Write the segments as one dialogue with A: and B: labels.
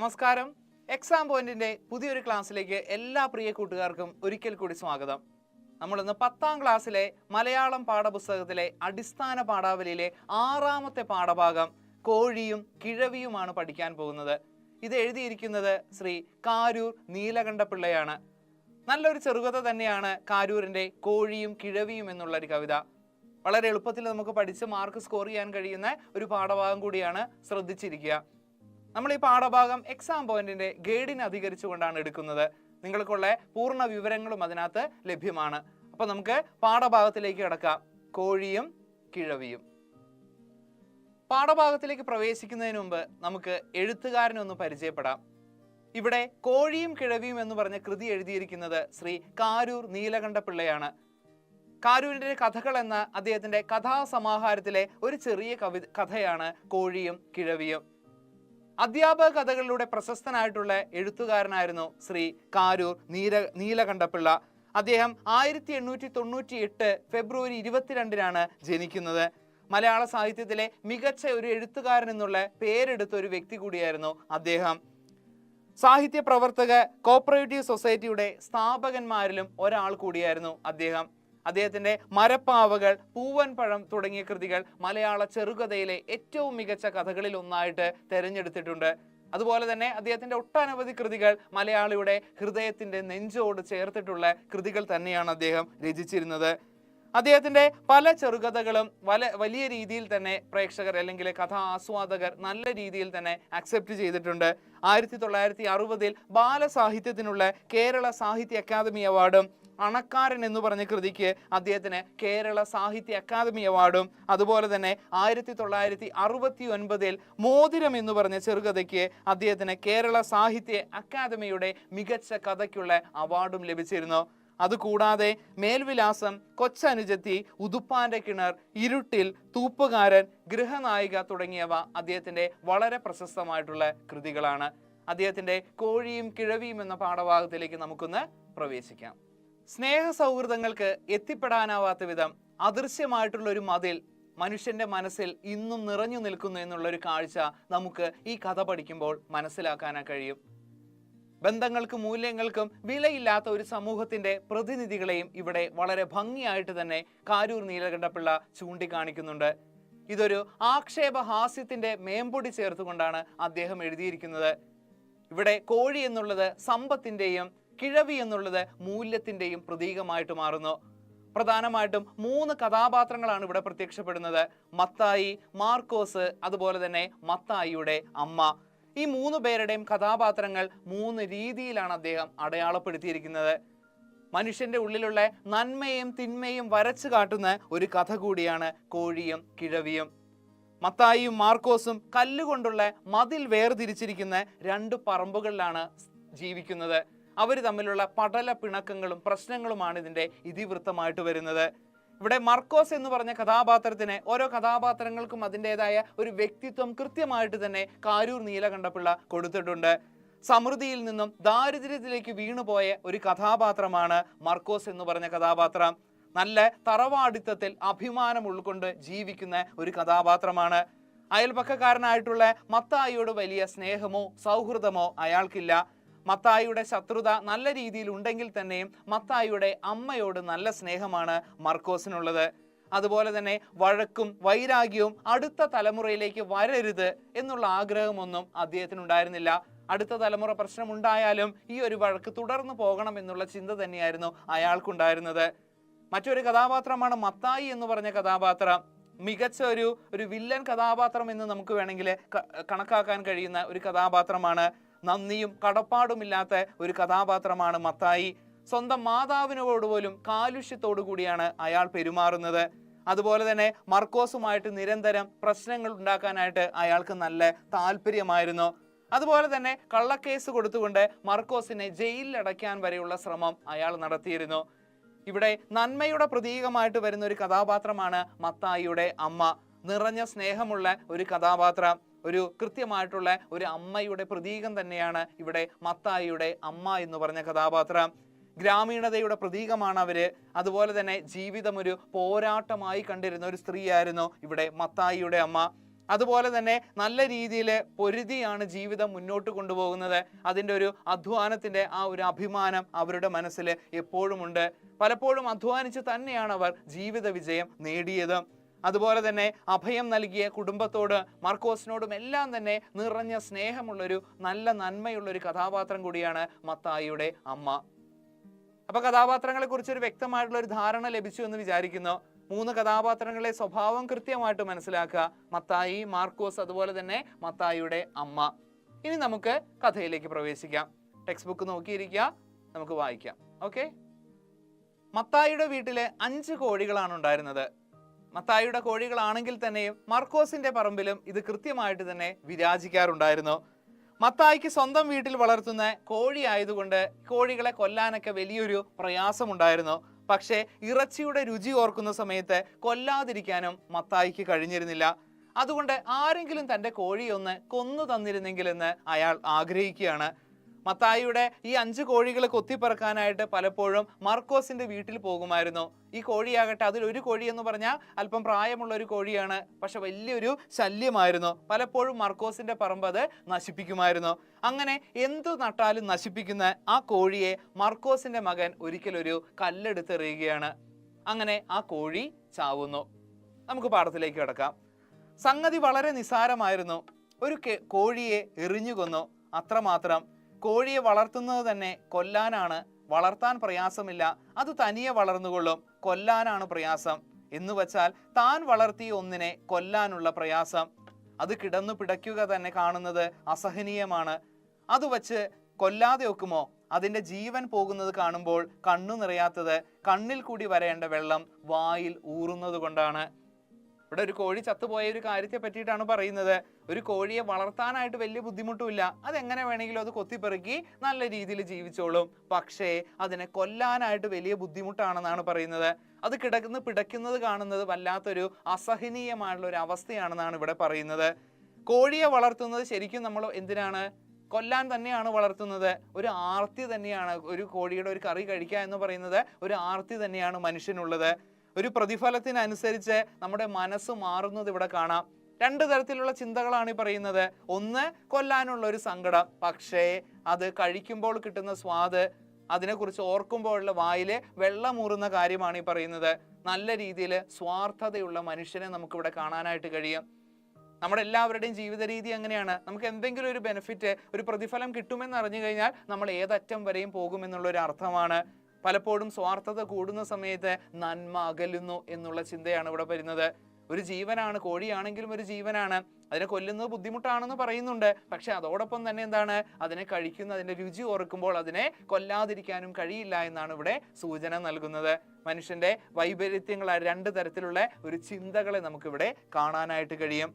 A: നമസ്കാരം. എക്സാം പോയിന്റിന്റെ പുതിയൊരു ക്ലാസ്സിലേക്ക് എല്ലാ പ്രിയ കൂട്ടുകാർക്കും ഒരിക്കൽ കൂടി സ്വാഗതം. നമ്മളിന്ന് 10ാം ക്ലാസ്സിലെ മലയാളം പാഠപുസ്തകത്തിലെ അടിസ്ഥാന പാഠാവലിയിലെ 6ാമത്തെ പാഠഭാഗം കോഴിയും കിഴവിയുമാണ് പഠിക്കാൻ പോകുന്നത്. ഇത് എഴുതിയിരിക്കുന്നത് ശ്രീ കാരൂർ നീലകണ്ഠപിള്ളയാണ്. നല്ലൊരു ചെറുകഥ തന്നെയാണ് കാരൂരിന്റെ കോഴിയും കിഴവിയും എന്നുള്ളൊരു കവിത. വളരെ എളുപ്പത്തിൽ നമുക്ക് പഠിച്ച് മാർക്ക് സ്കോർ ചെയ്യാൻ കഴിയുന്ന ഒരു പാഠഭാഗം കൂടിയാണ്. ശ്രദ്ധിച്ചിരിക്കുക. നമ്മൾ ഈ പാഠഭാഗം എക്സാം പോയിന്റിന്റെ ഗൈഡിനെ അധികരിച്ചുകൊണ്ടാണ് എടുക്കുന്നത്. നിങ്ങൾക്കുള്ള പൂർണ്ണ വിവരങ്ങളും അതിനകത്ത് ലഭ്യമാണ്. അപ്പൊ നമുക്ക് പാഠഭാഗത്തിലേക്ക് കിടക്കാം. കോഴിയും കിഴവിയും. പാഠഭാഗത്തിലേക്ക് പ്രവേശിക്കുന്നതിന് മുമ്പ് നമുക്ക് എഴുത്തുകാരനെ ഒന്ന് പരിചയപ്പെടാം. ഇവിടെ കോഴിയും കിഴവിയും എന്ന് പറഞ്ഞ കൃതി എഴുതിയിരിക്കുന്നത് ശ്രീ കാരൂർ നീലകണ്ഠപിള്ളയാണ്. കാരൂരിന്റെ കഥകൾ എന്ന അദ്ദേഹത്തിന്റെ കഥാസമാഹാരത്തിലെ ഒരു ചെറിയ കഥയാണ് കോഴിയും കിഴവിയും. അധ്യാപക കഥകളിലൂടെ പ്രശസ്തനായിട്ടുള്ള എഴുത്തുകാരനായിരുന്നു ശ്രീ കാരൂർ നീലകണ്ഠപിള്ള. അദ്ദേഹം 1898 ഫെബ്രുവരി 22 ജനിക്കുന്നത്. മലയാള സാഹിത്യത്തിലെ മികച്ച ഒരു എഴുത്തുകാരൻ എന്നുള്ള പേരെടുത്ത ഒരു വ്യക്തി കൂടിയായിരുന്നു അദ്ദേഹം. സാഹിത്യ പ്രവർത്തക കോപ്പറേറ്റീവ് സൊസൈറ്റിയുടെ സ്ഥാപകന്മാരിലും ഒരാൾ കൂടിയായിരുന്നു അദ്ദേഹം. അദ്ദേഹത്തിന്റെ മരപ്പാവകൾ, പൂവൻ പഴം തുടങ്ങിയ കൃതികൾ മലയാള ചെറുകഥയിലെ ഏറ്റവും മികച്ച കഥകളിൽ ഒന്നായിട്ട് തെരഞ്ഞെടുത്തിട്ടുണ്ട്. അതുപോലെ തന്നെ അദ്ദേഹത്തിന്റെ ഒട്ടനവധി കൃതികൾ മലയാളിയുടെ ഹൃദയത്തിന്റെ നെഞ്ചോട് ചേർത്തിട്ടുള്ള കൃതികൾ തന്നെയാണ് അദ്ദേഹം രചിച്ചിരുന്നത്. അദ്ദേഹത്തിന്റെ പല ചെറുകഥകളും വലിയ രീതിയിൽ തന്നെ പ്രേക്ഷകർ അല്ലെങ്കിൽ കഥാ ആസ്വാദകർ നല്ല രീതിയിൽ തന്നെ അക്സെപ്റ്റ് ചെയ്തിട്ടുണ്ട്. 1960 ബാലസാഹിത്യത്തിനുള്ള കേരള സാഹിത്യ അക്കാദമി അവാർഡും അണക്കാരൻ എന്ന് പറഞ്ഞ കൃതിക്ക് അദ്ദേഹത്തിന് കേരള സാഹിത്യ അക്കാദമി അവാർഡും, അതുപോലെ തന്നെ 1969 മോതിരം എന്ന് പറഞ്ഞ ചെറുകഥയ്ക്ക് അദ്ദേഹത്തിന് കേരള സാഹിത്യ അക്കാദമിയുടെ മികച്ച കഥയ്ക്കുള്ള അവാർഡും ലഭിച്ചിരുന്നു. അതുകൂടാതെ മേൽവിലാസം, കൊച്ചനുജത്തി, ഉതുപ്പാന്റെ കിണർ, ഇരുട്ടിൽ, തൂപ്പുകാരൻ, ഗൃഹനായിക തുടങ്ങിയവ അദ്ദേഹത്തിന്റെ വളരെ പ്രശസ്തമായിട്ടുള്ള കൃതികളാണ്. അദ്ദേഹത്തിന്റെ കോഴിയും കിഴവിയും എന്ന പാഠഭാഗത്തിലേക്ക് നമുക്കൊന്ന് പ്രവേശിക്കാം. സ്നേഹ സൗഹൃദങ്ങൾക്ക് എത്തിപ്പെടാനാവാത്ത വിധം അദൃശ്യമായിട്ടുള്ള ഒരു മതിൽ മനുഷ്യന്റെ മനസ്സിൽ ഇന്നും നിറഞ്ഞു നിൽക്കുന്നു എന്നുള്ളൊരു കാഴ്ച നമുക്ക് ഈ കഥ പഠിക്കുമ്പോൾ മനസ്സിലാക്കാനായി കഴിയും. ബന്ധങ്ങൾക്കും മൂല്യങ്ങൾക്കും വിലയില്ലാത്ത ഒരു സമൂഹത്തിന്റെ പ്രതിനിധികളെയും ഇവിടെ വളരെ ഭംഗിയായിട്ട് തന്നെ കാരൂർ നീലകണ്ഠപിള്ള ചൂണ്ടിക്കാണിക്കുന്നുണ്ട്. ഇതൊരു ആക്ഷേപഹാസ്യത്തിന്റെ മേമ്പൊടി ചേർത്തുകൊണ്ടാണ് അദ്ദേഹം എഴുതിയിരിക്കുന്നത്. ഇവിടെ കോഴി എന്നുള്ളത് സമ്പത്തിന്റെയും കിഴവി എന്നുള്ളത് മൂല്യത്തിന്റെയും പ്രതീകമായിട്ട് മാറുന്നു. പ്രധാനമായിട്ടും 3 കഥാപാത്രങ്ങളാണ് ഇവിടെ പ്രത്യക്ഷപ്പെടുന്നത്. മത്തായി, മാർക്കോസ്, അതുപോലെ തന്നെ മത്തായിയുടെ അമ്മ. ഈ 3 പേരുടെയും കഥാപാത്രങ്ങൾ 3 രീതിയിലാണ് അദ്ദേഹം അടയാളപ്പെടുത്തിയിരിക്കുന്നത്. മനുഷ്യന്റെ ഉള്ളിലുള്ള നന്മയും തിന്മയും വരച്ചു കാട്ടുന്ന ഒരു കഥ കൂടിയാണ് കോഴിയും കിഴവിയും. മത്തായിയും മാർക്കോസും കല്ലുകൊണ്ടുള്ള മതിൽ വേർതിരിച്ചിരിക്കുന്ന 2 പറമ്പുകളിലാണ് ജീവിക്കുന്നത്. അവർ തമ്മിലുള്ള പടല പിണക്കങ്ങളും പ്രശ്നങ്ങളുമാണ് ഇതിന്റെ ഇതിവൃത്തമായിട്ട് വരുന്നത്. ഇവിടെ മർക്കോസ് എന്ന് പറഞ്ഞ കഥാപാത്രത്തിന് ഓരോ കഥാപാത്രങ്ങൾക്കും അതിൻ്റെതായ ഒരു വ്യക്തിത്വം കൃത്യമായിട്ട് തന്നെ കാരൂർ നീലകണ്ഠപിള്ള കൊടുത്തിട്ടുണ്ട്. സമൃദ്ധിയിൽ നിന്നും ദാരിദ്ര്യത്തിലേക്ക് വീണുപോയ ഒരു കഥാപാത്രമാണ് മർക്കോസ് എന്ന് പറഞ്ഞ കഥാപാത്രം. നല്ല തറവാടിത്തത്തിൽ അഭിമാനം ഉൾക്കൊണ്ട് ജീവിക്കുന്ന ഒരു കഥാപാത്രമാണ്. അയൽപക്കക്കാരനായിട്ടുള്ള മത്തായിയോട് വലിയ സ്നേഹമോ സൗഹൃദമോ അയാൾക്കില്ല. മത്തായിയുടെ ശത്രുത നല്ല രീതിയിൽ ഉണ്ടെങ്കിൽ തന്നെയും മത്തായിയുടെ അമ്മയോട് നല്ല സ്നേഹമാണ് മർക്കോസിനുള്ളത്. അതുപോലെ തന്നെ വഴക്കും വൈരാഗ്യവും അടുത്ത തലമുറയിലേക്ക് വരരുത് എന്നുള്ള ആഗ്രഹമൊന്നും അദ്ദേഹത്തിനുണ്ടായിരുന്നില്ല. അടുത്ത തലമുറ പ്രശ്നമുണ്ടായാലും ഈ ഒരു വഴക്ക് തുടർന്നു പോകണം എന്നുള്ള ചിന്ത തന്നെയായിരുന്നു അയാൾക്കുണ്ടായിരുന്നത്. മറ്റൊരു കഥാപാത്രമാണ് മത്തായി എന്ന് പറഞ്ഞ കഥാപാത്രം. മികച്ച ഒരു വില്ലൻ കഥാപാത്രം എന്ന് നമുക്ക് വേണമെങ്കിൽ കണക്കാക്കാൻ കഴിയുന്ന ഒരു കഥാപാത്രമാണ്. നന്ദിയും കടപ്പാടുമില്ലാത്ത ഒരു കഥാപാത്രമാണ് മത്തായി. സ്വന്തം മാതാവിനോട് പോലും കാലുഷ്യത്തോടു കൂടിയാണ് അയാൾ പെരുമാറുന്നത്. അതുപോലെ തന്നെ മർക്കോസുമായിട്ട് നിരന്തരം പ്രശ്നങ്ങൾ ഉണ്ടാക്കാനായിട്ട് അയാൾക്ക് നല്ല താല്പര്യമായിരുന്നു. അതുപോലെ തന്നെ കള്ളക്കേസ് കൊടുത്തുകൊണ്ട് മർക്കോസിനെ ജയിലിൽ അടയ്ക്കാൻ വരെയുള്ള ശ്രമം അയാൾ നടത്തിയിരുന്നു. ഇവിടെ നന്മയുടെ പ്രതീകമായിട്ട് വരുന്ന ഒരു കഥാപാത്രമാണ് മത്തായിയുടെ അമ്മ. നിറഞ്ഞ സ്നേഹമുള്ള ഒരു കഥാപാത്രം, ഒരു കൃത്യമായിട്ടുള്ള ഒരു അമ്മയുടെ പ്രതീകം തന്നെയാണ് ഇവിടെ മത്തായിയുടെ അമ്മ എന്ന് പറഞ്ഞ കഥാപാത്രം. ഗ്രാമീണതയുടെ പ്രതീകമാണ് അവര്. അതുപോലെ തന്നെ ജീവിതം ഒരു പോരാട്ടമായി കണ്ടിരുന്ന ഒരു സ്ത്രീയായിരുന്നു ഇവിടെ മത്തായിയുടെ അമ്മ. അതുപോലെ തന്നെ നല്ല രീതിയിൽ പൊരുതിയാണ് ജീവിതം മുന്നോട്ട് കൊണ്ടുപോകുന്നത്. അതിൻ്റെ ഒരു അധ്വാനത്തിൻ്റെ ആ ഒരു അഭിമാനം അവരുടെ മനസ്സിൽ എപ്പോഴും ഉണ്ട്. പലപ്പോഴും അധ്വാനിച്ച് തന്നെയാണ് അവർ ജീവിത വിജയം നേടിയത്. അതുപോലെ തന്നെ അഭയം നൽകിയ കുടുംബത്തോട് മർക്കോസിനോടും എല്ലാം തന്നെ നിറഞ്ഞ സ്നേഹമുള്ളൊരു നല്ല നന്മയുള്ളൊരു കഥാപാത്രം കൂടിയാണ് മത്തായിയുടെ അമ്മ. അപ്പൊ കഥാപാത്രങ്ങളെ കുറിച്ച് ഒരു വ്യക്തമായിട്ടുള്ള ഒരു ധാരണ ലഭിച്ചു എന്ന് വിചാരിക്കുന്നു. 3 കഥാപാത്രങ്ങളെ സ്വഭാവം കൃത്യമായിട്ട് മനസ്സിലാക്കുക: മത്തായി, മാർക്കോസ്, അതുപോലെ തന്നെ മത്തായിയുടെ അമ്മ. ഇനി നമുക്ക് കഥയിലേക്ക് പ്രവേശിക്കാം. ടെക്സ്റ്റ് ബുക്ക് നോക്കിയിരിക്കുക, നമുക്ക് വായിക്കാം. ഓക്കെ. മത്തായിയുടെ വീട്ടില് 5 കോഴികളാണ് ഉണ്ടായിരുന്നത്. മത്തായിയുടെ കോഴികളാണെങ്കിൽ തന്നെയും മർക്കോസിന്റെ പറമ്പിലും ഇത് കൃത്യമായിട്ട് തന്നെ വിരാജിക്കാറുണ്ടായിരുന്നു. മത്തായിക്ക് സ്വന്തം വീട്ടിൽ വളർത്തുന്ന കോഴി ആയതുകൊണ്ട് കോഴികളെ കൊല്ലാനൊക്കെ വലിയൊരു പ്രയാസമുണ്ടായിരുന്നു. പക്ഷേ ഇറച്ചിയുടെ രുചി ഓർക്കുന്ന സമയത്ത് കൊല്ലാതിരിക്കാനും മത്തായിക്ക് കഴിഞ്ഞിരുന്നില്ല. അതുകൊണ്ട് ആരെങ്കിലും തൻ്റെ കോഴിയൊന്ന് കൊന്നു തന്നിരുന്നെങ്കിലെന്ന് അയാൾ ആഗ്രഹിക്കുകയാണ്. മത്തായിയുടെ ഈ 5 കോഴികളെ കൊത്തിപ്പറക്കാനായിട്ട് പലപ്പോഴും മർക്കോസിന്റെ വീട്ടിൽ പോകുമായിരുന്നു. ഈ കോഴിയാകട്ടെ, അതിലൊരു കോഴി എന്ന് പറഞ്ഞാൽ അല്പം പ്രായമുള്ള ഒരു കോഴിയാണ്, പക്ഷെ വലിയൊരു ശല്യമായിരുന്നു. പലപ്പോഴും മർക്കോസിന്റെ പറമ്പ് അത് നശിപ്പിക്കുമായിരുന്നു. അങ്ങനെ എന്തു നട്ടാലും നശിപ്പിക്കുന്ന ആ കോഴിയെ മർക്കോസിന്റെ മകൻ ഒരിക്കലൊരു കല്ലെടുത്തെറിയുകയാണ്. അങ്ങനെ ആ കോഴി ചാവുന്നു. നമുക്ക് പാഠത്തിലേക്ക് കിടക്കാം. സംഗതി വളരെ നിസ്സാരമായിരുന്നു. ഒരു കോഴിയെ എറിഞ്ഞു കൊന്നു, അത്രമാത്രം. കോഴിയെ വളർത്തുന്നത് തന്നെ കൊല്ലാനാണ്. വളർത്താൻ പ്രയാസമില്ല, അത് തനിയെ വളർന്നുകൊള്ളും. കൊല്ലാനാണ് പ്രയാസം. എന്ന് വച്ചാൽ താൻ വളർത്തിയ ഒന്നിനെ കൊല്ലാനുള്ള പ്രയാസം. അത് കിടന്നു പിടയ്ക്കുക തന്നെ കാണുന്നത് അസഹനീയമാണ്. അത് വച്ച് കൊല്ലാതെ ഒക്കുമോ? അതിൻ്റെ ജീവൻ പോകുന്നത് കാണുമ്പോൾ കണ്ണു നിറയാത്തത് കണ്ണിൽ കൂടി വരേണ്ട വെള്ളം വായിൽ ഊറുന്നത് കൊണ്ടാണ്. ഇവിടെ ഒരു കോഴി ചത്തുപോയ ഒരു കാര്യത്തെ പറ്റിയിട്ടാണ് പറയുന്നത്. ഒരു കോഴിയെ വളർത്താനായിട്ട് വലിയ ബുദ്ധിമുട്ടുമില്ല. അതെങ്ങനെ വേണമെങ്കിലും അത് കൊത്തിപ്പെറുക്കി നല്ല രീതിയിൽ ജീവിച്ചോളും. പക്ഷേ അതിനെ കൊല്ലാനായിട്ട് വലിയ ബുദ്ധിമുട്ടാണെന്നാണ് പറയുന്നത്. അത് കിടന്ന് പിടയ്ക്കുന്നത് കാണുന്നത് വല്ലാത്തൊരു അസഹനീയമായിട്ടുള്ള ഒരു അവസ്ഥയാണെന്നാണ് ഇവിടെ പറയുന്നത്. കോഴിയെ വളർത്തുന്നത് ശരിക്കും നമ്മൾ എന്തിനാണ്? കൊല്ലാൻ തന്നെയാണ് വളർത്തുന്നത്. ഒരു ആർത്തി തന്നെയാണ്. ഒരു കോഴിയുടെ ഒരു കറി കഴിക്കുക എന്ന് പറയുന്നത് ഒരു ആർത്തി തന്നെയാണ് മനുഷ്യനുള്ളത്. ഒരു പ്രതിഫലത്തിനനുസരിച്ച് നമ്മുടെ മനസ്സ് മാറുന്നത് ഇവിടെ കാണാം. 2 തരത്തിലുള്ള ചിന്തകളാണ് ഈ പറയുന്നത്. ഒന്ന്, കൊല്ലാനുള്ള ഒരു സങ്കടം, പക്ഷേ അത് കഴിക്കുമ്പോൾ കിട്ടുന്ന സ്വാദ്, അതിനെക്കുറിച്ച് ഓർക്കുമ്പോഴുള്ള വായില് വെള്ളമൂറുന്ന കാര്യമാണ് ഈ പറയുന്നത്. നല്ല രീതിയിൽ സ്വാർത്ഥതയുള്ള മനുഷ്യനെ നമുക്കിവിടെ കാണാനായിട്ട് കഴിയും. നമ്മുടെ എല്ലാവരുടെയും ജീവിത രീതി അങ്ങനെയാണ്. നമുക്ക് എന്തെങ്കിലും ഒരു ബെനിഫിറ്റ്, ഒരു പ്രതിഫലം കിട്ടുമെന്ന് അറിഞ്ഞു കഴിഞ്ഞാൽ നമ്മൾ ഏതറ്റം വരെയും പോകുമെന്നുള്ളൊരു അർത്ഥമാണ്. പലപ്പോഴും സ്വാർത്ഥത കൂടുന്ന സമയത്ത് നന്മ അകലുന്നു എന്നുള്ള ചിന്തയാണ് ഇവിടെ വരുന്നത്. ഒരു ജീവനാണ്, കോഴിയാണെങ്കിലും ഒരു ജീവനാണ്. അതിനെ കൊല്ലുന്നത് ബുദ്ധിമുട്ടാണെന്ന് പറയുന്നുണ്ട്. പക്ഷെ അതോടൊപ്പം തന്നെ എന്താണ്? അതിനെ കഴിക്കുന്ന അതിൻ്റെ രുചി ഓർക്കുമ്പോൾ അതിനെ കൊല്ലാതിരിക്കാനും കഴിയില്ല എന്നാണ് ഇവിടെ സൂചന നൽകുന്നത്. മനുഷ്യന്റെ വൈപരീത്യങ്ങളായ 2 തരത്തിലുള്ള ഒരു ചിന്തകളെ നമുക്കിവിടെ കാണാനായിട്ട് കഴിയും.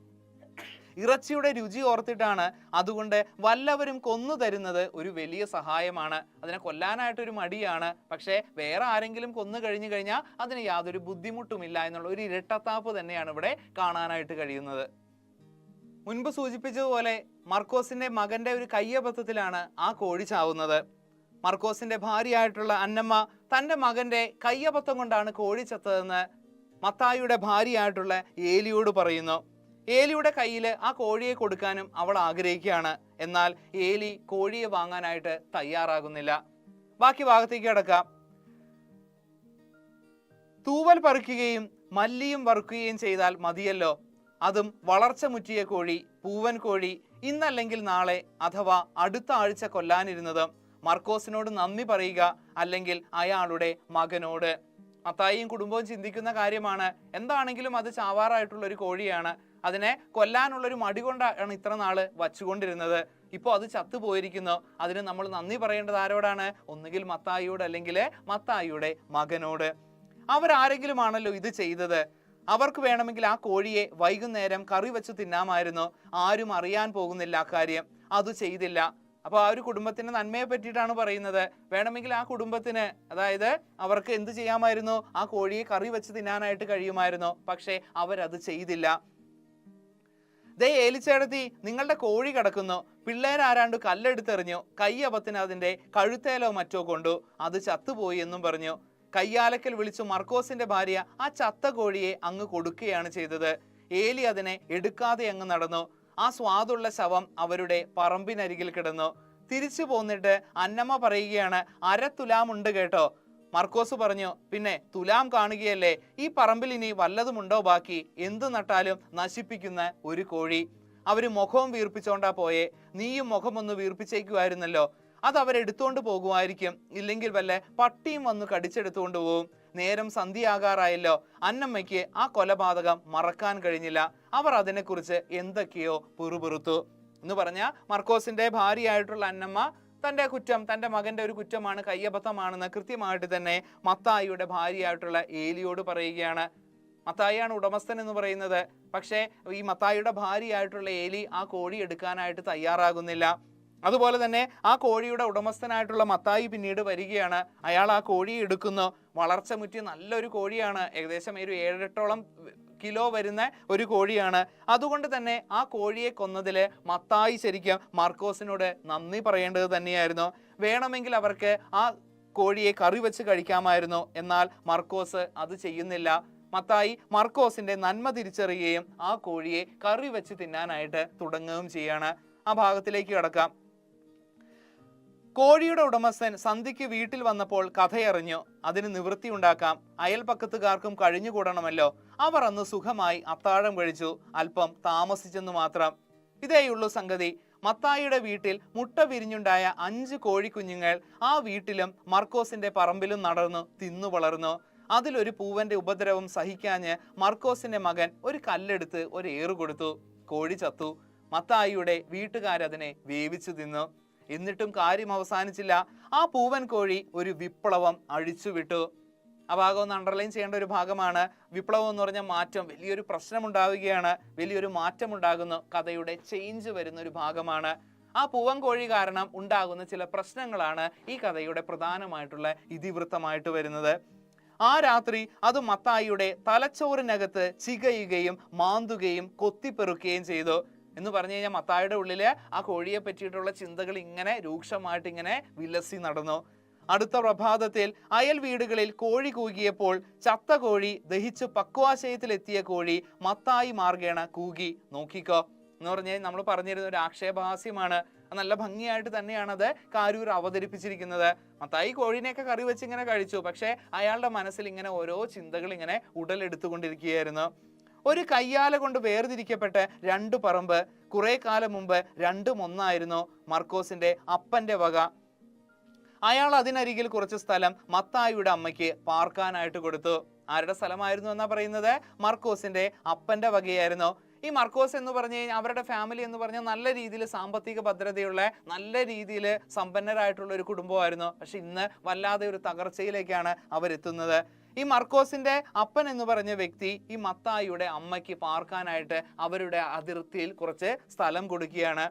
A: ഇറച്ചിയുടെ രുചി ഓർത്തിട്ടാണ്. അതുകൊണ്ട് വല്ലവരും കൊന്നു തരുന്നത് ഒരു വലിയ സഹായമാണ്. അതിനെ കൊല്ലാനായിട്ടൊരു മടിയാണ്. പക്ഷേ വേറെ ആരെങ്കിലും കൊന്നു കഴിഞ്ഞു കഴിഞ്ഞാൽ അതിന് യാതൊരു ബുദ്ധിമുട്ടുമില്ല എന്നുള്ള ഒരു ഇരട്ടത്താപ്പ് തന്നെയാണ് ഇവിടെ കാണാനായിട്ട് കഴിയുന്നത്. മുൻപ് സൂചിപ്പിച്ചതുപോലെ മർക്കോസിന്റെ മകന്റെ ഒരു കയ്യബദ്ധത്തിലാണ് ആ കോഴി ചാവുന്നത്. മർക്കോസിന്റെ ഭാര്യയായിട്ടുള്ള അന്നമ്മ തൻ്റെ മകന്റെ കയ്യബദ്ധം കൊണ്ടാണ് കോഴി ചത്തതെന്ന് മത്തായിയുടെ ഭാര്യയായിട്ടുള്ള ഏലിയോട് പറയുന്നു. ഏലിയുടെ കയ്യിൽ ആ കോഴിയെ കൊടുക്കാനും അവൾ ആഗ്രഹിക്കുകയാണ്. എന്നാൽ ഏലി കോഴിയെ വാങ്ങാനായിട്ട് തയ്യാറാകുന്നില്ല. ബാക്കി ഭാഗത്തേക്ക് കിടക്കാം. തൂവൽ പറിക്കുകയും മല്ലിയും വറുക്കുകയും ചെയ്താൽ മതിയല്ലോ. അതും വളർച്ച മുറ്റിയ കോഴി, പൂവൻ കോഴി, ഇന്നല്ലെങ്കിൽ നാളെ അഥവാ അടുത്ത ആഴ്ച കൊല്ലാനിരുന്നത്. മർക്കോസിനോട് നന്ദി പറയുക, അല്ലെങ്കിൽ അയാളുടെ മകനോട്. മത്തായിയും കുടുംബവും ചിന്തിക്കുന്ന കാര്യമാണ്. എന്താണെങ്കിലും അത് ചാവാറായിട്ടുള്ള ഒരു കോഴിയാണ്. അതിനെ കൊല്ലാനുള്ളൊരു മടി കൊണ്ടാണ് ഇത്ര നാള് വച്ചുകൊണ്ടിരുന്നത്. ഇപ്പോൾ അത് ചത്തുപോയിരിക്കുന്നു. അതിന് നമ്മൾ നന്ദി പറയേണ്ടത് ആരോടാണ്? ഒന്നുകിൽ മത്തായിയോട്, അല്ലെങ്കിൽ മത്തായിയുടെ മകനോട്. അവരാരെങ്കിലും ആണല്ലോ ഇത് ചെയ്തത്. അവർക്ക് വേണമെങ്കിൽ ആ കോഴിയെ വൈകുന്നേരം കറി വെച്ച് തിന്നാമായിരുന്നു. ആരും അറിയാൻ പോകുന്നില്ല ആ കാര്യം. അത് ചെയ്തില്ല. അപ്പോൾ ആ ഒരു കുടുംബത്തിന്റെ നന്മയെ പറ്റിയിട്ടാണ് പറയുന്നത്. വേണമെങ്കിൽ ആ കുടുംബത്തിന്, അതായത് അവർക്ക് എന്ത് ചെയ്യാമായിരുന്നു? ആ കോഴിയെ കറി വെച്ച് തിന്നാനായിട്ട് കഴിയുമായിരുന്നു. പക്ഷേ അവരത് ചെയ്തില്ല. ദേ ഏലിച്ചേടത്തി, നിങ്ങളുടെ കോഴി കിടക്കുന്നു. പിള്ളേരാരാണ്ട് കല്ലെടുത്തെറിഞ്ഞു. കയ്യബത്തിന് അതിന്റെ കഴുത്തേലോ മറ്റോ കൊണ്ടു. അത് ചത്തുപോയി എന്നും പറഞ്ഞു. കയ്യാലക്കൽ വിളിച്ചു മർക്കോസിന്റെ ഭാര്യ ആ ചത്ത കോഴിയെ അങ്ങ് കൊടുക്കുകയാണ് ചെയ്തത്. ഏലി അതിനെ എടുക്കാതെ അങ്ങ് നടന്നു. ആ സ്വാദുള്ള ശവം അവരുടെ പറമ്പിനരികിൽ കിടന്നു. തിരിച്ചു പോന്നിട്ട് അന്നമ്മ പറയുകയാണ്, 1/2 തുലാം ഉണ്ട് കേട്ടോ. മർക്കോസ് പറഞ്ഞു, പിന്നെ തുലാം കാണുകയല്ലേ, ഈ പറമ്പിൽ ഇനി വല്ലതുമുണ്ടോ ബാക്കി? എന്ത് നട്ടാലും നശിപ്പിക്കുന്ന ഒരു കോഴി. അവര് മുഖവും വീർപ്പിച്ചോണ്ടാ പോയെ. നീയും മുഖമൊന്ന് വീർപ്പിച്ചേക്കുമായിരുന്നല്ലോ. അത് അവരെടുത്തോണ്ട് പോകുമായിരിക്കും, ഇല്ലെങ്കിൽ വല്ല പട്ടിയും വന്ന് കടിച്ചെടുത്തുകൊണ്ട് പോവും. നേരം സന്ധ്യയാകാറായല്ലോ. അന്നമ്മയ്ക്ക് ആ കൊലപാതകം മറക്കാൻ കഴിഞ്ഞില്ല. അവർ അതിനെക്കുറിച്ച് എന്തൊക്കെയോ പിറുപിറുത്തു എന്ന് പറഞ്ഞ മർക്കോസിന്റെ ഭാര്യയായിട്ടുള്ള അന്നമ്മ തന്റെ കുറ്റം, തന്റെ മകന്റെ ഒരു കുറ്റമാണ്, കയ്യബദ്ധമാണെന്ന് കൃത്യമായിട്ട് തന്നെ മത്തായിയുടെ ഭാര്യയായിട്ടുള്ള ഏലിയോട് പറയുകയാണ്. മത്തായിയാണ് ഉടമസ്ഥൻ എന്ന് പറയുന്നത്. പക്ഷേ ഈ മത്തായിയുടെ ഭാര്യയായിട്ടുള്ള ഏലി ആ കോഴി എടുക്കാനായിട്ട് തയ്യാറാകുന്നില്ല. അതുപോലെ തന്നെ ആ കോഴിയുടെ ഉടമസ്ഥനായിട്ടുള്ള മത്തായി പിന്നീട് വരികയാണ്. അയാൾ ആ കോഴിയെ എടുക്കുന്നു. വളർച്ച മുറ്റി നല്ലൊരു കോഴിയാണ്, ഏകദേശം ഒരു 7-8 കിലോ വരുന്ന ഒരു കോഴിയാണ്. അതുകൊണ്ട് തന്നെ ആ കോഴിയെ കൊന്നതിൽ മത്തായി ശരിക്കും മർക്കോസിനോട് നന്ദി പറയേണ്ടത് തന്നെയായിരുന്നു. വേണമെങ്കിൽ അവർക്ക് ആ കോഴിയെ കറി വെച്ച് കഴിക്കാമായിരുന്നു. എന്നാൽ മർക്കോസ് അത് ചെയ്യുന്നില്ല. മത്തായി മർക്കോസിന്റെ നന്മ തിരിച്ചറിയുകയും ആ കോഴിയെ കറി വെച്ച് തിന്നാനായിട്ട് തുടങ്ങുകയും ചെയ്യാണ്. ആ ഭാഗത്തിലേക്ക് കടക്കാം. കോഴിയുടെ ഉടമസ്ഥൻ സന്ധ്യയ്ക്ക് വീട്ടിൽ വന്നപ്പോൾ കഥയറിഞ്ഞു. അതിന് നിവൃത്തി ഉണ്ടാക്കാം, അയൽപക്കത്തുകാർക്കും കഴിഞ്ഞുകൂടണമല്ലോ. അവർ അന്ന് സുഖമായി അത്താഴം കഴിച്ചു, അല്പം താമസിച്ചെന്ന് മാത്രം. ഇതേയുള്ളൂ സംഗതി. മത്തായിയുടെ വീട്ടിൽ മുട്ട വിരിഞ്ഞുണ്ടായ 5 കോഴിക്കുഞ്ഞുങ്ങൾ ആ വീട്ടിലും മർക്കോസിന്റെ പറമ്പിലും നടന്നു തിന്നു വളർന്നു. അതിലൊരു പൂവന്റെ ഉപദ്രവം സഹിക്കാഞ്ഞ് മർക്കോസിന്റെ മകൻ ഒരു കല്ലെടുത്ത് ഒരു ഏറ് കൊടുത്തു. കോഴി ചത്തു. മത്തായിയുടെ വീട്ടുകാരതിനെ വേവിച്ചു തിന്നു. എന്നിട്ടും കാര്യം അവസാനിച്ചില്ല. ആ പൂവൻ കോഴി ഒരു വിപ്ലവം അഴിച്ചുവിട്ടു. ആ ഭാഗം ഒന്ന് അണ്ടർലൈൻ ചെയ്യേണ്ട ഒരു ഭാഗമാണ്. വിപ്ലവം എന്ന് പറഞ്ഞാൽ മാറ്റം, വലിയൊരു പ്രശ്നം ഉണ്ടാവുകയാണ്, വലിയൊരു മാറ്റം ഉണ്ടാകുന്നു, കഥയുടെ ചേഞ്ച് വരുന്ന ഒരു ഭാഗമാണ്. ആ പൂവൻ കോഴി കാരണം ഉണ്ടാകുന്ന ചില പ്രശ്നങ്ങളാണ് ഈ കഥയുടെ പ്രധാനമായിട്ടുള്ള ഇതിവൃത്തമായിട്ട് വരുന്നത്. ആ രാത്രി അത് മത്തായിയുടെ തലച്ചോറിനകത്ത് ചികയുകയും മാന്തുകയും കൊത്തിപ്പെറുക്കുകയും ചെയ്തു. എന്ന് പറഞ്ഞു കഴിഞ്ഞാൽ മത്തായിയുടെ ഉള്ളില് ആ കോഴിയെ പറ്റിയിട്ടുള്ള ചിന്തകൾ ഇങ്ങനെ രൂക്ഷമായിട്ട് ഇങ്ങനെ വിലസി നടന്നു. അടുത്ത പ്രഭാതത്തിൽ അയൽ വീടുകളിൽ കോഴി കൂകിയപ്പോൾ ചത്ത കോഴി ദഹിച്ച് പക്വാശയത്തിലെത്തിയ കോഴി മത്തായി മാർഗേണ കൂകി. നോക്കിക്കോ എന്ന് പറഞ്ഞാൽ നമ്മൾ പറഞ്ഞിരുന്ന ഒരു ആക്ഷേപഹാസ്യമാണ്. നല്ല ഭംഗിയായിട്ട് തന്നെയാണ് അത് കാരൂർ അവതരിപ്പിച്ചിരിക്കുന്നത്. മത്തായി കോഴീനെയൊക്കെ കറി വെച്ച് ഇങ്ങനെ കഴിച്ചു. പക്ഷെ അയാളുടെ മനസ്സിൽ ഇങ്ങനെ ഓരോ ചിന്തകൾ ഇങ്ങനെ ഉടലെടുത്തുകൊണ്ടിരിക്കുകയായിരുന്നു. ഒരു കയ്യാല കൊണ്ട് വേർതിരിക്കപ്പെട്ട 2 പറമ്പ് കുറെ കാലം മുമ്പ് രണ്ടും ഒന്നായിരുന്നു. മർക്കോസിന്റെ അപ്പന്റെ വക. അയാൾ അതിനരികിൽ കുറച്ച് സ്ഥലം മത്തായിയുടെ അമ്മയ്ക്ക് പാർക്കാനായിട്ട് കൊടുത്തു. ആരുടെ സ്ഥലമായിരുന്നു എന്നാ പറയുന്നത്? മർക്കോസിന്റെ അപ്പന്റെ വകയായിരുന്നു. ഈ മർക്കോസ് എന്ന് പറഞ്ഞു കഴിഞ്ഞാൽ അവരുടെ ഫാമിലി എന്ന് പറഞ്ഞാൽ നല്ല രീതിയിൽ സാമ്പത്തിക ഭദ്രതയുള്ള, നല്ല രീതിയിൽ സമ്പന്നരായിട്ടുള്ള ഒരു കുടുംബമായിരുന്നു. പക്ഷെ ഇന്ന് വല്ലാതെ ഒരു തകർച്ചയിലേക്കാണ് അവരെത്തുന്നത്. ഈ മർക്കോസിന്റെ അപ്പൻ എന്ന് പറഞ്ഞ വ്യക്തി ഈ മത്തായിയുടെ അമ്മയ്ക്ക് പാർക്കാനായിട്ട് അവരുടെ അതിർത്തിയിൽ കുറച്ച് സ്ഥലം കൊടുക്കുകയാണ്.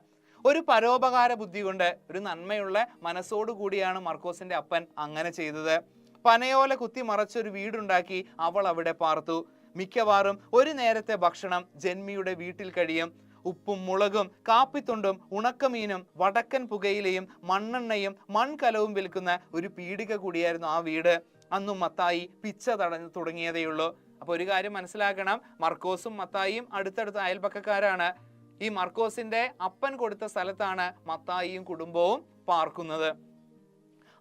A: ഒരു പരോപകാര ബുദ്ധി കൊണ്ട്, ഒരു നന്മയുള്ള മനസ്സോടു കൂടിയാണ് മർക്കോസിന്റെ അപ്പൻ അങ്ങനെ ചെയ്തത്. പനയോല കുത്തി മറച്ചൊരു വീടുണ്ടാക്കി അവൾ അവിടെ പാർത്തു. മിക്കവാറും ഒരു നേരത്തെ ഭക്ഷണം ജന്മിയുടെ വീട്ടിൽ കഴിയും. ഉപ്പും മുളകും കാപ്പിത്തൊണ്ടും ഉണക്കമീനും വടക്കൻ പുകയിലയും മണ്ണെണ്ണയും മൺകലവും വിൽക്കുന്ന ഒരു പീടിക കൂടിയായിരുന്നു ആ വീട്. അന്നും മത്തായി പിച്ച തടഞ്ഞു തുടങ്ങിയതേയുള്ളൂ. അപ്പൊ ഒരു കാര്യം മനസ്സിലാക്കണം, മർക്കോസും മത്തായിയും അടുത്തടുത്ത അയൽപക്കക്കാരാണ്. ഈ മർക്കോസിന്റെ അപ്പൻ കൊടുത്ത സ്ഥലത്താണ് മത്തായിയും കുടുംബവും പാർക്കുന്നത്.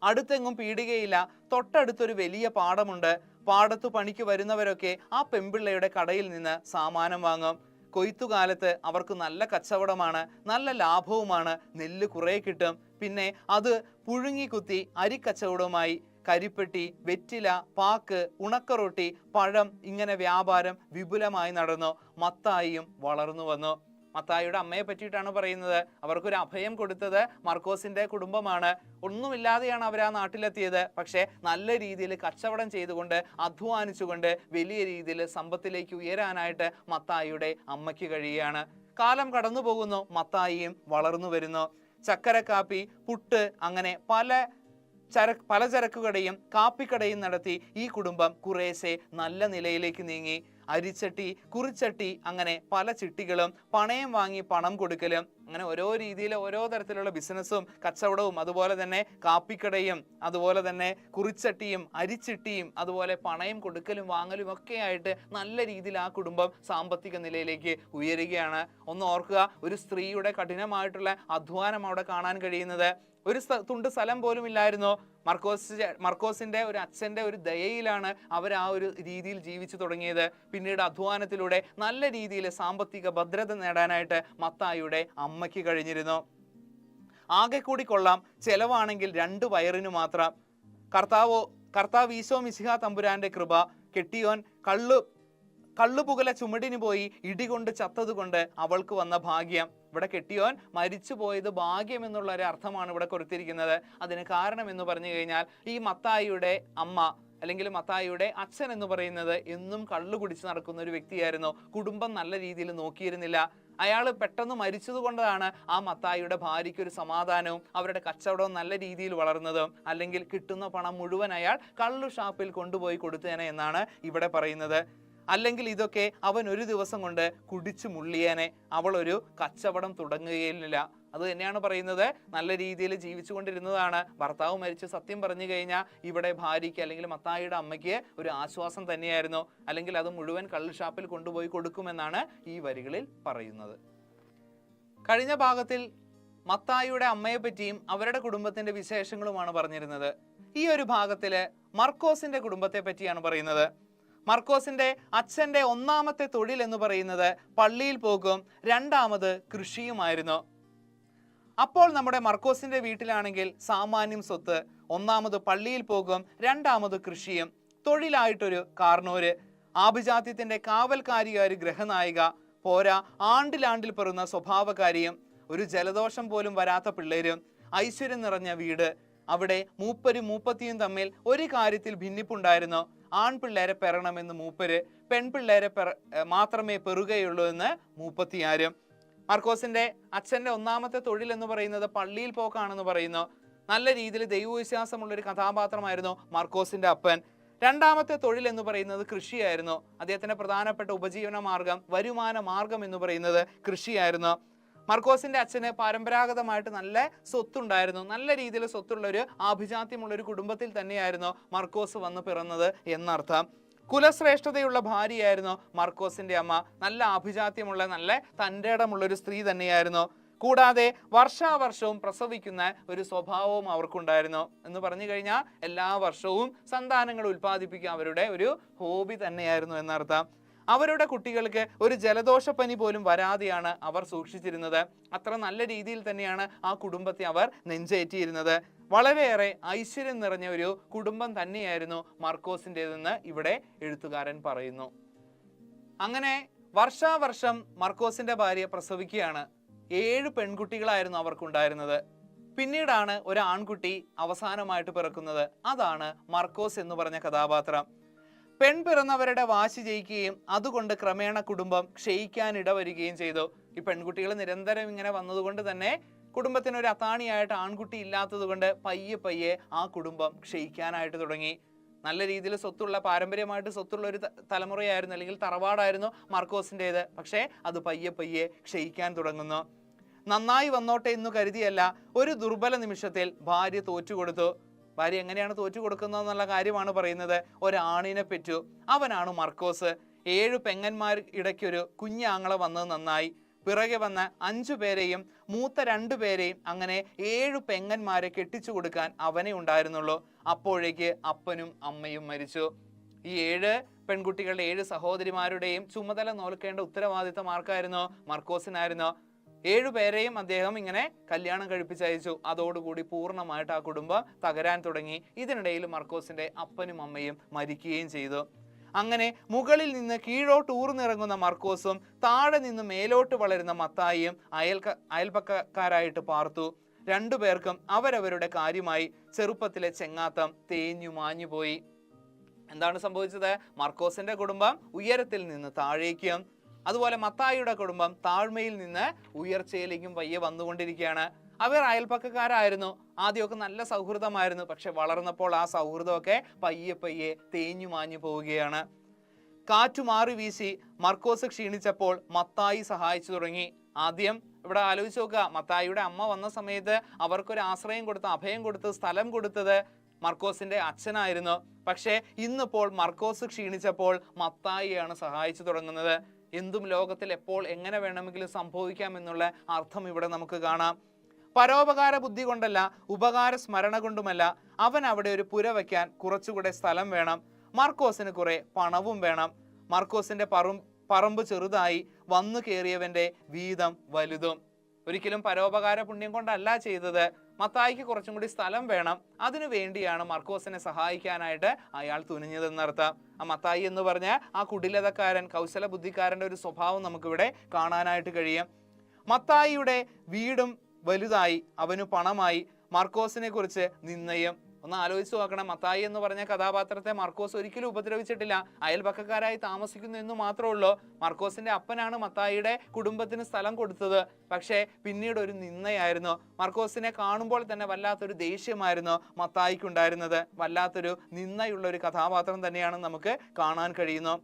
A: അടുത്തെങ്ങും പീടികയില്ല. തൊട്ടടുത്തൊരു വലിയ പാടമുണ്ട്. പാടത്തു പണിക്ക് വരുന്നവരൊക്കെ ആ പെമ്പിള്ളയുടെ കടയിൽ നിന്ന് സാമാനം വാങ്ങും. കൊയ്ത്തുകാലത്ത് അവർക്ക് നല്ല കച്ചവടമാണ്, നല്ല ലാഭവുമാണ്. നെല്ല് കുറെ കിട്ടും. പിന്നെ അത് പുഴുങ്ങി കുത്തി അരിക്കച്ചവടവുമായി കരിപ്പെട്ടി, വെറ്റില, പാക്ക്, ഉണക്കറൊട്ടി, പഴം, ഇങ്ങനെ വ്യാപാരം വിപുലമായി നടന്നു. മത്തായിയും വളർന്നു വന്നു. മത്തായിയുടെ അമ്മയെ പറ്റിയിട്ടാണ് പറയുന്നത്. അവർക്കൊരു അഭയം കൊടുത്തത് മർക്കോസിന്റെ കുടുംബമാണ്. ഒന്നുമില്ലാതെയാണ് അവർ ആ നാട്ടിലെത്തിയത്. പക്ഷെ നല്ല രീതിയിൽ കച്ചവടം ചെയ്തുകൊണ്ട്, അധ്വാനിച്ചുകൊണ്ട് വലിയ രീതിയിൽ സമ്പത്തിലേക്ക് ഉയരാനായിട്ട് മത്തായിയുടെ അമ്മയ്ക്ക് കഴിയുകയാണ്. കാലം കടന്നു പോകുന്നു, മത്തായിയും വളർന്നു വരുന്നു. ചക്കരക്കാപ്പി, പുട്ട്, അങ്ങനെ പലചരക്കുകടയും കാപ്പിക്കടയും നടത്തി ഈ കുടുംബം കുറേശ്ശെ നല്ല നിലയിലേക്ക് നീങ്ങി. അരിച്ചട്ടി, കുറിച്ചട്ടി, അങ്ങനെ പല ചിട്ടികളും, പണയം വാങ്ങി പണം കൊടുക്കലും, അങ്ങനെ ഓരോ രീതിയിൽ ഓരോ തരത്തിലുള്ള ബിസിനസ്സും കച്ചവടവും, അതുപോലെ തന്നെ കാപ്പിക്കടയും, അതുപോലെ തന്നെ കുറിച്ചട്ടിയും അരിച്ചിട്ടിയും, അതുപോലെ പണയം കൊടുക്കലും വാങ്ങലും ഒക്കെ ആയിട്ട് നല്ല രീതിയിൽ ആ കുടുംബം സാമ്പത്തിക നിലയിലേക്ക് ഉയരുകയാണ്. ഒന്ന് ഓർക്കുക, ഒരു സ്ത്രീയുടെ കഠിനമായിട്ടുള്ള അധ്വാനം അവിടെ കാണാൻ കഴിയുന്നത്. ഒരു തുണ്ട് സ്ഥലം പോലും ഇല്ലായിരുന്നു. മർക്കോസിന്റെ ഒരു അച്ഛന്റെ ഒരു ദയയിലാണ് അവർ ആ ഒരു രീതിയിൽ ജീവിച്ചു തുടങ്ങിയത്. പിന്നീട് അധ്വാനത്തിലൂടെ നല്ല രീതിയിൽ സാമ്പത്തിക ഭദ്രത നേടാനായിട്ട് മത്തായിയുടെ അമ്മയ്ക്ക് കഴിഞ്ഞിരുന്നു. ആകെ കൂടി കൊള്ളാം, ചെലവാണെങ്കിൽ 2 വയറിനു മാത്രം. കർത്താവ് ഈശോ മിശിഹാ തമ്പുരാന്റെ കൃപ, കെട്ടിയോൻ കള്ളുപുകല ചുമടിന് പോയി ഇടികൊണ്ട് ചത്തതുകൊണ്ട് അവൾക്ക് വന്ന ഭാഗ്യം. ഇവിടെ കെട്ടിയോൻ മരിച്ചു പോയത് ഭാഗ്യം എന്നുള്ള ഒരു അർത്ഥമാണ് ഇവിടെ കൊടുത്തിരിക്കുന്നത്. അതിന് കാരണം എന്ന് പറഞ്ഞു കഴിഞ്ഞാൽ, ഈ മത്തായിയുടെ അമ്മ അല്ലെങ്കിൽ മത്തായിയുടെ അച്ഛൻ എന്ന് പറയുന്നത് എന്നും കള്ളു കുടിച്ച് നടക്കുന്ന ഒരു വ്യക്തിയായിരുന്നു. കുടുംബം നല്ല രീതിയിൽ നോക്കിയിരുന്നില്ല. അയാൾ പെട്ടെന്ന് മരിച്ചത് കൊണ്ടാണ് ആ മത്തായിയുടെ ഭാര്യയ്ക്ക് ഒരു സമാധാനവും അവരുടെ കച്ചവടവും നല്ല രീതിയിൽ വളർന്നതും. അല്ലെങ്കിൽ കിട്ടുന്ന പണം മുഴുവൻ അയാൾ കള്ളു ഷാപ്പിൽ കൊണ്ടുപോയി കൊടുത്തേനെ എന്നാണ് ഇവിടെ പറയുന്നത്. അല്ലെങ്കിൽ ഇതൊക്കെ അവൻ ഒരു ദിവസം കൊണ്ട് കുടിച്ചു മുള്ളിയേനെ, അവൾ ഒരു കച്ചവടം തുടങ്ങുകയില്ല. അത് തന്നെയാണ് പറയുന്നത്. നല്ല രീതിയിൽ ജീവിച്ചുകൊണ്ടിരുന്നതാണ്. ഭർത്താവ് മരിച്ച് സത്യം പറഞ്ഞു കഴിഞ്ഞാൽ ഇവിടെ ഭാര്യയ്ക്ക് അല്ലെങ്കിൽ മത്തായിയുടെ അമ്മയ്ക്ക് ഒരു ആശ്വാസം തന്നെയായിരുന്നു. അല്ലെങ്കിൽ അത് മുഴുവൻ കള്ള് ഷാപ്പിൽ കൊണ്ടുപോയി കൊടുക്കുമെന്നാണ് ഈ വരികളിൽ പറയുന്നത്. കഴിഞ്ഞ ഭാഗത്തിൽ മത്തായിയുടെ അമ്മയെ പറ്റിയും അവരുടെ കുടുംബത്തിന്റെ വിശേഷങ്ങളുമാണ് പറഞ്ഞിരുന്നത്. ഈ ഒരു ഭാഗത്തില് മർക്കോസിന്റെ കുടുംബത്തെ പറ്റിയാണ് പറയുന്നത്. മർക്കോസിന്റെ അച്ഛന്റെ ഒന്നാമത്തെ തൊഴിൽ എന്ന് പറയുന്നത് പള്ളിയിൽ പോകും, രണ്ടാമത് കൃഷിയുമായിരുന്നു. അപ്പോൾ നമ്മുടെ മർക്കോസിന്റെ വീട്ടിലാണെങ്കിൽ സാമാന്യം സ്വത്ത്, ഒന്നാമത് പള്ളിയിൽ പോകും, രണ്ടാമത് കൃഷിയും, തൊഴിലായിട്ടൊരു കാർണോര്, ആഭിജാത്യത്തിന്റെ കാവൽക്കാരിയായ ഒരു ഗ്രഹനായിക, പോരാ ആണ്ടിലാണ്ടിൽ പെറുന്ന സ്വഭാവക്കാരിയും, ഒരു ജലദോഷം പോലും വരാത്ത പിള്ളേരും, ഐശ്വര്യം നിറഞ്ഞ വീട്. അവിടെ മൂപ്പരും മൂപ്പത്തിയും തമ്മിൽ ഒരു കാര്യത്തിൽ ഭിന്നിപ്പുണ്ടായിരുന്നു. ആൺപിള്ളേരെ പെറണമെന്ന് മൂപ്പര്, പെൺപിള്ളേരെ മാത്രമേ പെറുകയുള്ളൂ എന്ന് മൂപ്പത്തിയാരും. മർക്കോസിന്റെ അച്ഛന്റെ ഒന്നാമത്തെ തൊഴിൽ എന്ന് പറയുന്നത് പള്ളിയിൽ പോക്കാണെന്ന് പറയുന്നു. നല്ല രീതിയിൽ ദൈവവിശ്വാസമുള്ള ഒരു കഥാപാത്രമായിരുന്നു മർക്കോസിന്റെ അപ്പൻ. രണ്ടാമത്തെ തൊഴിൽ എന്ന് പറയുന്നത് കൃഷിയായിരുന്നു. അദ്ദേഹത്തിന്റെ പ്രധാനപ്പെട്ട ഉപജീവന മാർഗം, വരുമാന മാർഗം എന്ന് പറയുന്നത് കൃഷിയായിരുന്നു. മർക്കോസിന്റെ അച്ഛന് പരമ്പരാഗതമായിട്ട് നല്ല സ്വത്തുണ്ടായിരുന്നു. നല്ല രീതിയിൽ സ്വത്തുള്ള ഒരു ആഭിജാത്യമുള്ള ഒരു കുടുംബത്തിൽ തന്നെയായിരുന്നു മർക്കോസ് വന്ന് പിറന്നത് എന്നർത്ഥം. കുലശ്രേഷ്ഠതയുള്ള ഭാര്യയായിരുന്നു മർക്കോസിന്റെ അമ്മ. നല്ല ആഭിജാത്യമുള്ള, നല്ല തൻ്റെ ഇടമുള്ള ഒരു സ്ത്രീ തന്നെയായിരുന്നു. കൂടാതെ വർഷാവർഷവും പ്രസവിക്കുന്ന ഒരു സ്വഭാവവും അവർക്കുണ്ടായിരുന്നു. എന്ന് പറഞ്ഞു കഴിഞ്ഞാൽ എല്ലാ വർഷവും സന്താനങ്ങൾ ഉൽപ്പാദിപ്പിക്കുക അവരുടെ ഒരു ഹോബി തന്നെയായിരുന്നു എന്നർത്ഥം. അവരുടെ കുട്ടികൾക്ക് ഒരു ജലദോഷപ്പനി പോലും വരാതെയാണ് അവർ സൂക്ഷിച്ചിരുന്നത്. അത്ര നല്ല രീതിയിൽ തന്നെയാണ് ആ കുടുംബത്തെ അവർ നെഞ്ചേറ്റിയിരുന്നത്. വളരെയേറെ ഐശ്വര്യം നിറഞ്ഞ ഒരു കുടുംബം തന്നെയായിരുന്നു മർക്കോസിൻ്റെതെന്ന് ഇവിടെ എഴുത്തുകാരൻ പറയുന്നു. അങ്ങനെ വർഷാവർഷം മർക്കോസിന്റെ ഭാര്യ പ്രസവിക്കുകയാണ്. 7 പെൺകുട്ടികളായിരുന്നു അവർക്കുണ്ടായിരുന്നത്. പിന്നീടാണ് ഒരു ആൺകുട്ടി അവസാനമായിട്ട് പിറക്കുന്നത്. അതാണ് മർക്കോസ് എന്ന് പറഞ്ഞ കഥാപാത്രം. പെൺപിറന്നവരുടെ വാശി ജയിക്കുകയും അതുകൊണ്ട് ക്രമേണ കുടുംബം ക്ഷയിക്കാൻ ഇടവരികയും ചെയ്തു. ഈ പെൺകുട്ടികൾ നിരന്തരം ഇങ്ങനെ വന്നതുകൊണ്ട് തന്നെ കുടുംബത്തിനൊരു അത്താണിയായിട്ട് ആൺകുട്ടി ഇല്ലാത്തത് കൊണ്ട് പയ്യെ പയ്യെ ആ കുടുംബം ക്ഷയിക്കാനായിട്ട് തുടങ്ങി. നല്ല രീതിയിൽ സ്വത്തുള്ള, പാരമ്പര്യമായിട്ട് സ്വത്തുള്ള ഒരു തലമുറയായിരുന്നു, അല്ലെങ്കിൽ തറവാടായിരുന്നു മർക്കോസിൻ്റെത്. പക്ഷേ അത് പയ്യെ പയ്യെ ക്ഷയിക്കാൻ തുടങ്ങുന്നു. നന്നായി വന്നോട്ടെ എന്ന് കരുതിയല്ല, ഒരു ദുർബല നിമിഷത്തിൽ ഭാര്യ തോറ്റുകൊടുത്തു. ഭാര്യ എങ്ങനെയാണ് തോറ്റു കൊടുക്കുന്നത് എന്നുള്ള കാര്യമാണ് പറയുന്നത്. ഒരാണിനെ പെറ്റു, അവനാണ് മർക്കോസ്. 7 പെങ്ങന്മാർ ഇടയ്ക്കൊരു കുഞ്ഞാങ്ങളെ വന്നത് നന്നായി. പിറകെ വന്ന 5 പേരെയും മൂത്ത 2 പേരെയും അങ്ങനെ 7 പെങ്ങന്മാരെ കെട്ടിച്ചു കൊടുക്കാൻ അവനെ ഉണ്ടായിരുന്നുള്ളൂ. അപ്പോഴേക്ക് അപ്പനും അമ്മയും മരിച്ചു. ഈ 7 പെൺകുട്ടികളുടെ 7 സഹോദരിമാരുടെയും ചുമതല നോക്കേണ്ട ഉത്തരവാദിത്തം ആർക്കായിരുന്നു? മർക്കോസിനായിരുന്നു. 7 പേരെയും അദ്ദേഹം ഇങ്ങനെ കല്യാണം കഴിപ്പിച്ചയച്ചു. അതോടുകൂടി പൂർണ്ണമായിട്ട് ആ കുടുംബം തകരാൻ തുടങ്ങി. ഇതിനിടയിൽ മർക്കോസിന്റെ അപ്പനും അമ്മയും മരിക്കുകയും ചെയ്തു. അങ്ങനെ മുകളിൽ നിന്ന് കീഴോട്ട് ഊർന്നിറങ്ങുന്ന മർക്കോസും താഴെ നിന്ന് മേലോട്ട് വളരുന്ന മത്തായിയും അയൽപക്കക്കാരായിട്ട് പാർത്തു. 2 പേർക്കും അവരവരുടെ കാര്യമായി. ചെറുപ്പത്തിലെ ചെങ്ങാത്തം തേഞ്ഞു മാഞ്ഞു പോയി. എന്താണ് സംഭവിച്ചത്? മർക്കോസിന്റെ കുടുംബം ഉയരത്തിൽ നിന്ന് താഴേക്കും, അതുപോലെ മത്തായിയുടെ കുടുംബം താഴ്മയിൽ നിന്ന് ഉയർച്ചയിലേക്കും പയ്യെ വന്നുകൊണ്ടിരിക്കുകയാണ്. അവർ അയൽപ്പക്കക്കാരായിരുന്നു. ആദ്യമൊക്കെ നല്ല സൗഹൃദമായിരുന്നു. പക്ഷെ വളർന്നപ്പോൾ ആ സൗഹൃദമൊക്കെ പയ്യെ പയ്യെ തേഞ്ഞു മാഞ്ഞു പോവുകയാണ്. കാറ്റു മാറി വീശി മർക്കോസ് ക്ഷീണിച്ചപ്പോൾ മത്തായി സഹായിച്ചു തുടങ്ങി. ആദ്യം ഇവിടെ ആലോചിച്ച് നോക്കുക, മത്തായിയുടെ അമ്മ വന്ന സമയത്ത് അവർക്കൊരു ആശ്രയം കൊടുത്ത്, അഭയം കൊടുത്ത്, സ്ഥലം കൊടുത്തത് മർക്കോസിന്റെ അച്ഛനായിരുന്നു. പക്ഷേ ഇന്നിപ്പോൾ മർക്കോസ് ക്ഷീണിച്ചപ്പോൾ മത്തായിയാണ് സഹായിച്ചു തുടങ്ങുന്നത്. എന്തും ലോകത്തിൽ എപ്പോൾ എങ്ങനെ വേണമെങ്കിലും സംഭവിക്കാം എന്നുള്ള അർത്ഥം ഇവിടെ നമുക്ക് കാണാം. പരോപകാര ബുദ്ധി കൊണ്ടല്ല, ഉപകാര സ്മരണ കൊണ്ടുമല്ല, അവൻ അവിടെ ഒരു പുര വയ്ക്കാൻ കുറച്ചുകൂടെ സ്ഥലം വേണം. മർക്കോസിന് കുറെ പണവും വേണം. മർക്കോസിന്റെ പറമ്പ് ചെറുതായി, വന്നു കയറിയവന്റെ വീതം വലുതും. ഒരിക്കലും പരോപകാര പുണ്യം കൊണ്ടല്ല ചെയ്തത്. മത്തായിക്ക് കുറച്ചും കൂടി സ്ഥലം വേണം. അതിനു വേണ്ടിയാണ് മർക്കോസിനെ സഹായിക്കാനായിട്ട് അയാൾ തുനിഞ്ഞതെന്നർത്ഥം. ആ മത്തായി എന്ന് പറഞ്ഞ ആ കുടിലതക്കാരൻ, കൗശല ബുദ്ധിക്കാരന്റെ ഒരു സ്വഭാവം നമുക്കിവിടെ കാണാനായിട്ട് കഴിയും. മത്തായിയുടെ വീടും വലുതായി, അവന് പണമായി. മർക്കോസിനെ കുറിച്ച് നിന്നയം. ഒന്ന് ആലോചിച്ച് നോക്കണം, മത്തായി എന്ന് പറഞ്ഞ കഥാപാത്രത്തെ മർക്കോസ് ഒരിക്കലും ഉപദ്രവിച്ചിട്ടില്ല. അയൽപക്കക്കാരായി താമസിക്കുന്നു എന്ന് മാത്രമേ ഉള്ളൂ. മർക്കോസിന്റെ അപ്പനാണ് മത്തായിയുടെ കുടുംബത്തിന് സ്ഥലം കൊടുത്തത്. പക്ഷേ പിന്നീട് ഒരു നിന്ദയായിരുന്നു. മർക്കോസിനെ കാണുമ്പോൾ തന്നെ വല്ലാത്തൊരു ദേഷ്യമായിരുന്നു മത്തായിക്കുണ്ടായിരുന്നത്. വല്ലാത്തൊരു നിന്ദയുള്ള ഒരു കഥാപാത്രം തന്നെയാണ് നമുക്ക് കാണാൻ കഴിയുന്നു.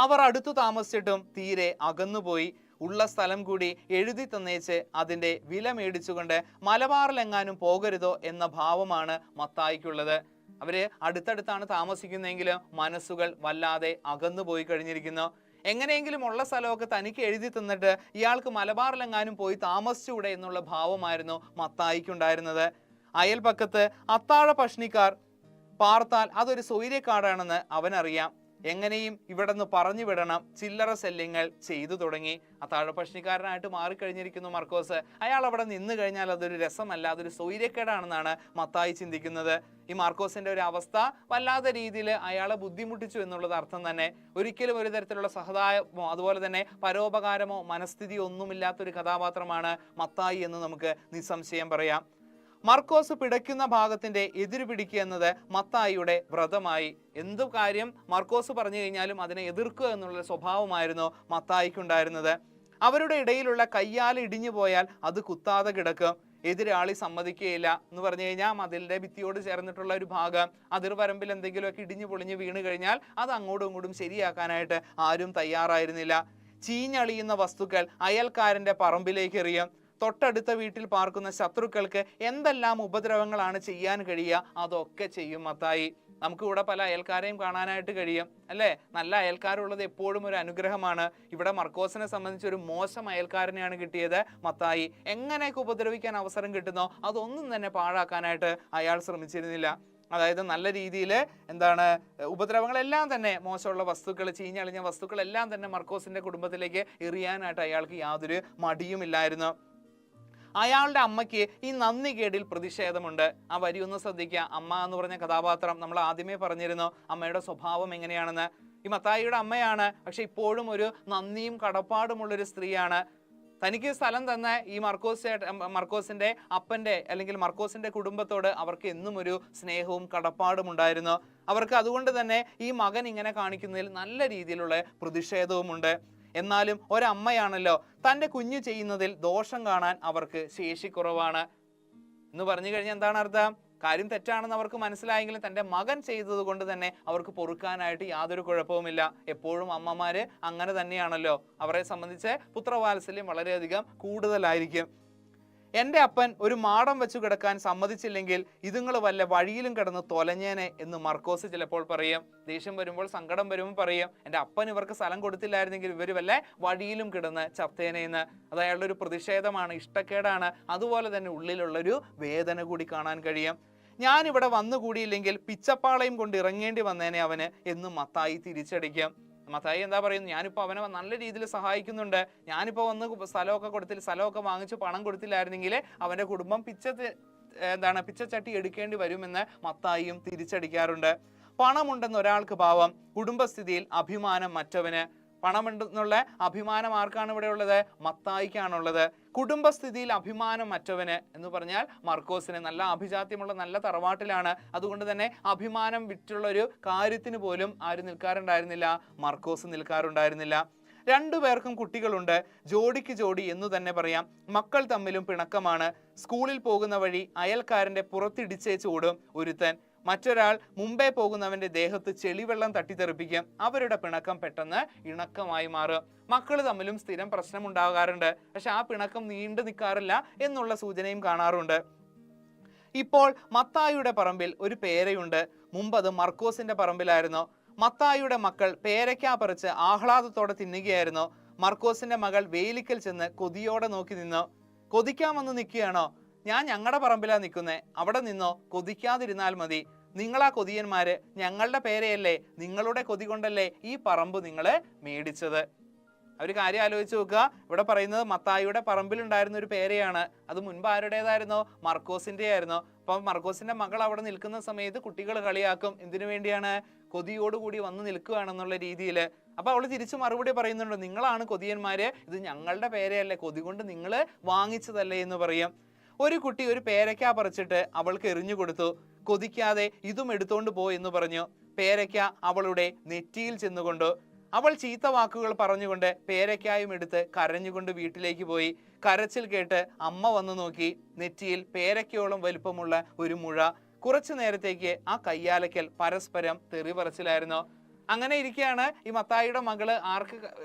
A: അവർ അടുത്തു താമസിച്ചിട്ടും തീരെ അകന്നുപോയി. ഉള്ള സ്ഥലം കൂടി എഴുതി തന്നേച്ച് അതിന്റെ വില മേടിച്ചുകൊണ്ട് മലബാറിലെങ്ങാനും പോകരുതോ എന്ന ഭാവമാണ് മത്തായിക്കുള്ളത്. അവര് അടുത്തടുത്താണ് താമസിക്കുന്നതെങ്കിലും മനസ്സുകൾ വല്ലാതെ അകന്നു പോയി കഴിഞ്ഞിരിക്കുന്നു. എങ്ങനെയെങ്കിലും ഉള്ള സ്ഥലമൊക്കെ തനിക്ക് എഴുതി തന്നിട്ട് ഇയാൾക്ക് മലബാറിലെങ്ങാനും പോയി താമസിച്ചുകൂടെ എന്നുള്ള ഭാവമായിരുന്നു മത്തായിക്കുണ്ടായിരുന്നത്. അയൽപക്കത്ത് അത്താഴ പഷ്ണിക്കാർ പാർത്താൽ അതൊരു സ്വൈര്യക്കാടാണെന്ന് അവനറിയാം. എങ്ങനെയും ഇവിടെ നിന്ന് പറഞ്ഞു വിടണം. ചില്ലറ ശല്യങ്ങൾ ചെയ്തു തുടങ്ങി. അത്താഴ പഷ്ണിക്കാരനായിട്ട് മാറിക്കഴിഞ്ഞിരിക്കുന്നു മർക്കോസ്. അയാൾ അവിടെ നിന്ന് കഴിഞ്ഞാൽ അതൊരു രസമല്ല, അതൊരു സ്വൈര്യക്കേടാണെന്നാണ് മത്തായി ചിന്തിക്കുന്നത്. ഈ മാർക്കോസിന്റെ ഒരു അവസ്ഥ വല്ലാത്ത രീതിയിൽ അയാളെ ബുദ്ധിമുട്ടിച്ചു എന്നുള്ളത് അർത്ഥം തന്നെ. ഒരിക്കലും ഒരു തരത്തിലുള്ള സഹതാപമോ അതുപോലെ തന്നെ പരോപകാരമോ മനസ്ഥിതിയോ ഒന്നുമില്ലാത്തൊരു കഥാപാത്രമാണ് മത്തായി എന്ന് നമുക്ക് നിസ്സംശയം പറയാം. മർക്കോസ് പിടയ്ക്കുന്ന ഭാഗത്തിന്റെ എതിര് പിടിക്കുക എന്നത് മത്തായിയുടെ വ്രതമായി. എന്തു കാര്യം മർക്കോസ് പറഞ്ഞു കഴിഞ്ഞാലും അതിനെ എതിർക്കുക എന്നുള്ള സ്വഭാവമായിരുന്നു മത്തായിക്കുണ്ടായിരുന്നത്. അവരുടെ ഇടയിലുള്ള കയ്യാൽ ഇടിഞ്ഞു പോയാൽ അത് കുത്താതെ കിടക്കും. എതിരാളി സമ്മതിക്കുകയില്ല എന്ന് പറഞ്ഞു കഴിഞ്ഞാൽ മതിലിന്റെ ഭിത്തിയോട് ചേർന്നിട്ടുള്ള ഒരു ഭാഗം, അതിർവരമ്പിൽ എന്തെങ്കിലുമൊക്കെ ഇടിഞ്ഞു പൊളിഞ്ഞ് വീണ് കഴിഞ്ഞാൽ അത് അങ്ങോട്ടും ഇങ്ങോട്ടും ശരിയാക്കാനായിട്ട് ആരും തയ്യാറായിരുന്നില്ല. ചീഞ്ഞളിയുന്ന വസ്തുക്കൾ അയൽക്കാരന്റെ പറമ്പിലേക്ക് എറിയും. തൊട്ടടുത്ത വീട്ടിൽ പാർക്കുന്ന ശത്രുക്കൾക്ക് എന്തെല്ലാം ഉപദ്രവങ്ങളാണ് ചെയ്യാൻ കഴിയുക അതൊക്കെ ചെയ്യും മത്തായി. നമുക്ക് ഇവിടെ പല അയൽക്കാരെയും കാണാനായിട്ട് കഴിയും അല്ലേ? നല്ല അയൽക്കാരുള്ളത് എപ്പോഴും ഒരു അനുഗ്രഹമാണ്. ഇവിടെ മർക്കോസിനെ സംബന്ധിച്ച് ഒരു മോശം അയൽക്കാരനെയാണ് കിട്ടിയത് മത്തായി. എങ്ങനെയൊക്കെ ഉപദ്രവിക്കാൻ അവസരം കിട്ടുന്നോ അതൊന്നും തന്നെ പാഴാക്കാനായിട്ട് അയാൾ ശ്രമിച്ചിരുന്നില്ല. അതായത് നല്ല രീതിയിൽ ഉപദ്രവങ്ങളെല്ലാം തന്നെ, മോശമുള്ള വസ്തുക്കൾ, ചീഞ്ഞളിഞ്ഞ വസ്തുക്കളെല്ലാം തന്നെ മർക്കോസിന്റെ കുടുംബത്തിലേക്ക് എറിയാനായിട്ട് അയാൾക്ക് യാതൊരു മടിയുമില്ലായിരുന്നു. അയാളുടെ അമ്മയ്ക്ക് ഈ നന്ദി കേടിൽ പ്രതിഷേധമുണ്ട്. ആ വരി ഒന്ന് ശ്രദ്ധിക്കുക. അമ്മ എന്ന് പറഞ്ഞ കഥാപാത്രം നമ്മൾ ആദ്യമേ പറഞ്ഞിരുന്നു അമ്മയുടെ സ്വഭാവം എങ്ങനെയാണെന്ന്. ഈ മത്തായിയുടെ അമ്മയാണ്, പക്ഷെ ഇപ്പോഴും ഒരു നന്ദിയും കടപ്പാടുമുള്ളൊരു സ്ത്രീയാണ്. തനിക്ക് സ്ഥലം തന്ന ഈ മർക്കോസിന്റെ അപ്പന്റെ അല്ലെങ്കിൽ മർക്കോസിന്റെ കുടുംബത്തോട് അവർക്ക് എന്നും ഒരു സ്നേഹവും കടപ്പാടും ഉണ്ടായിരുന്നു. അവർക്ക് അതുകൊണ്ട് തന്നെ ഈ മകൻ ഇങ്ങനെ കാണിക്കുന്നതിൽ നല്ല രീതിയിലുള്ള പ്രതിഷേധവുമുണ്ട്. എന്നാലും ഒരമ്മയാണല്ലോ, തൻ്റെ കുഞ്ഞു ചെയ്യുന്നതിൽ ദോഷം കാണാൻ അവർക്ക് ശേഷിക്കുറവാണ് എന്ന് പറഞ്ഞു കഴിഞ്ഞാൽ എന്താണ് അർത്ഥം? കാര്യം തെറ്റാണെന്ന് അവർക്ക് മനസ്സിലായെങ്കിലും തൻ്റെ മകൻ ചെയ്തത് കൊണ്ട് തന്നെ അവർക്ക് പൊറുക്കാനായിട്ട് യാതൊരു കുഴപ്പവുമില്ല. എപ്പോഴും അമ്മമാര് അങ്ങനെ തന്നെയാണല്ലോ. അവരെ സംബന്ധിച്ച് പുത്രവാത്സല്യം വളരെയധികം കൂടുതലായിരിക്കും. എൻ്റെ അപ്പൻ ഒരു മാടം വെച്ചു കിടക്കാൻ സമ്മതിച്ചില്ലെങ്കിൽ ഇതുങ്ങൾ വല്ല വഴിയിലും കിടന്ന് തൊലഞ്ഞേനെ എന്ന് മർക്കോസ് ചിലപ്പോൾ പറയും. ദേഷ്യം വരുമ്പോൾ, സങ്കടം വരുമ്പോൾ പറയും എൻ്റെ അപ്പൻ ഇവർക്ക് സ്ഥലം കൊടുത്തില്ലായിരുന്നെങ്കിൽ ഇവർ വല്ല വഴിയിലും കിടന്ന് ചത്തേനെന്ന്. അത് അയാളുടെ ഒരു പ്രതിഷേധമാണ്, ഇഷ്ടക്കേടാണ്. അതുപോലെ തന്നെ ഉള്ളിലുള്ളൊരു വേദന കൂടി കാണാൻ കഴിയും. ഞാനിവിടെ വന്നുകൂടിയില്ലെങ്കിൽ പിച്ചപ്പാളയും കൊണ്ട് ഇറങ്ങേണ്ടി വന്നേനെ അവന് എന്ന് മത്തായി തിരിച്ചടിക്കും. മത്തായി എന്താ പറയുന്നത്? ഞാനിപ്പോൾ അവനെ നല്ല രീതിയിൽ സഹായിക്കുന്നുണ്ട്. ഞാനിപ്പോൾ വന്ന് സ്ഥലമൊക്കെ വാങ്ങിച്ച് പണം കൊടുത്തില്ലായിരുന്നെങ്കിൽ അവൻ്റെ കുടുംബം പിച്ചച്ചട്ടി എടുക്കേണ്ടി വരുമെന്ന് മത്തായിയും തിരിച്ചടിക്കാറുണ്ട്. പണമുണ്ടെന്ന് ഒരാൾക്ക് പാവം, കുടുംബസ്ഥിതിയിൽ അഭിമാനം മറ്റവന്. പണമുണ്ടെന്നുള്ള അഭിമാനം ആർക്കാണ് ഇവിടെ ഉള്ളത്? മത്തായിക്കാണുള്ളത്. കുടുംബസ്ഥിതിയിൽ അഭിമാനം മറ്റവന് എന്ന് പറഞ്ഞാൽ മർക്കോസിന് നല്ല അഭിജാത്യമുള്ള നല്ല തറവാട്ടിലാണ്. അതുകൊണ്ട് തന്നെ അഭിമാനം വിറ്റുള്ള ഒരു കാര്യത്തിന് പോലും ആര് നിൽക്കാറുണ്ടായിരുന്നില്ല? മർക്കോസ് നിൽക്കാറുണ്ടായിരുന്നില്ല. രണ്ടുപേർക്കും കുട്ടികളുണ്ട്, ജോഡിക്ക് ജോഡി എന്ന് തന്നെ പറയാം. മക്കൾ തമ്മിലും പിണക്കമാണ്. സ്കൂളിൽ പോകുന്ന വഴി അയൽക്കാരന്റെ പുറത്തിടിച്ചേച്ച് ഓടും ഒരുത്തൻ. മറ്റൊരാൾ മുമ്പേ പോകുന്നവന്റെ ദേഹത്ത് ചെളിവെള്ളം തട്ടിത്തെറിപ്പിക്കും. അവരുടെ പിണക്കം പെട്ടെന്ന് ഇണക്കമായി മാറും. മക്കൾ തമ്മിലും സ്ഥിരം പ്രശ്നം ഉണ്ടാകാറുണ്ട്, പക്ഷെ ആ പിണക്കം നീണ്ടു നിൽക്കാറില്ല എന്നുള്ള സൂചനയും കാണാറുണ്ട്. ഇപ്പോൾ മത്തായിയുടെ പറമ്പിൽ ഒരു പേരയുണ്ട്. മുമ്പ് അത് മർക്കോസിന്റെ പറമ്പിലായിരുന്നു. മത്തായിയുടെ മക്കൾ പേരയ്ക്ക പറിച്ച് ആഹ്ലാദത്തോടെ തിന്നുകയായിരുന്നു. മർക്കോസിന്റെ മകൾ വേലിക്കൽ ചെന്ന് കൊതിയോടെ നോക്കി നിന്നു. കൊതിക്കാൻ വന്ന് നിൽക്കുകയാണോ? ഞാൻ ഞങ്ങളുടെ പറമ്പിലാ നിൽക്കുന്നേ, അവിടെ നിന്നോ, കൊതിക്കാതിരുന്നാൽ മതി. നിങ്ങളാ കൊതിയന്മാര്, ഞങ്ങളുടെ പേരയല്ലേ, നിങ്ങളുടെ കൊതി കൊണ്ടല്ലേ ഈ പറമ്പ് നിങ്ങള് മേടിച്ചത്. ഒരു കാര്യം ആലോചിച്ച് നോക്കുക. ഇവിടെ പറയുന്നത് മത്തായിയുടെ പറമ്പിലുണ്ടായിരുന്ന ഒരു പേരയാണ്. അത് മുൻപ് ആരുടേതായിരുന്നു? മർക്കോസിന്റെ ആയിരുന്നു. അപ്പൊ മർക്കോസിന്റെ മകൾ അവിടെ നിൽക്കുന്ന സമയത്ത് കുട്ടികൾ കളിയാക്കും. എന്തിനു വേണ്ടിയാണ്? കൊതിയോടുകൂടി വന്ന് നിൽക്കുകയാണെന്നുള്ള രീതിയിൽ. അപ്പൊ അവള് തിരിച്ചു മറുപടി പറയുന്നുണ്ട്, നിങ്ങളാണ് കൊതിയന്മാര്, ഇത് ഞങ്ങളുടെ പേരയല്ലേ, കൊതി കൊണ്ട് നിങ്ങൾ വാങ്ങിച്ചതല്ലേ എന്ന് പറയും. ഒരു കുട്ടി ഒരു പേരയ്ക്ക പറിച്ചിട്ട് അവൾക്ക് എറിഞ്ഞു കൊടുത്തു. കൊതിക്കാതെ ഇതും എടുത്തോണ്ട് പോ എന്ന് പറഞ്ഞു. പേരയ്ക്ക അവളുടെ നെറ്റിയിൽ ചെന്നുകൊണ്ടു. അവൾ ചീത്ത വാക്കുകൾ പറഞ്ഞുകൊണ്ട് പേരയ്ക്കായും എടുത്ത് കരഞ്ഞുകൊണ്ട് വീട്ടിലേക്ക് പോയി. കരച്ചിൽ കേട്ട് അമ്മ വന്നു നോക്കി. നെറ്റിയിൽ പേരയ്ക്കയോളം വലുപ്പമുള്ള ഒരു മുഴ. കുറച്ചു നേരത്തേക്ക് ആ കയ്യാലക്കൽ പരസ്പരം തെറി പറച്ചിലായിരുന്നു. അങ്ങനെ ഇരിക്കുകയാണ് ഈ മത്തായിയുടെ മകള് ആർക്ക്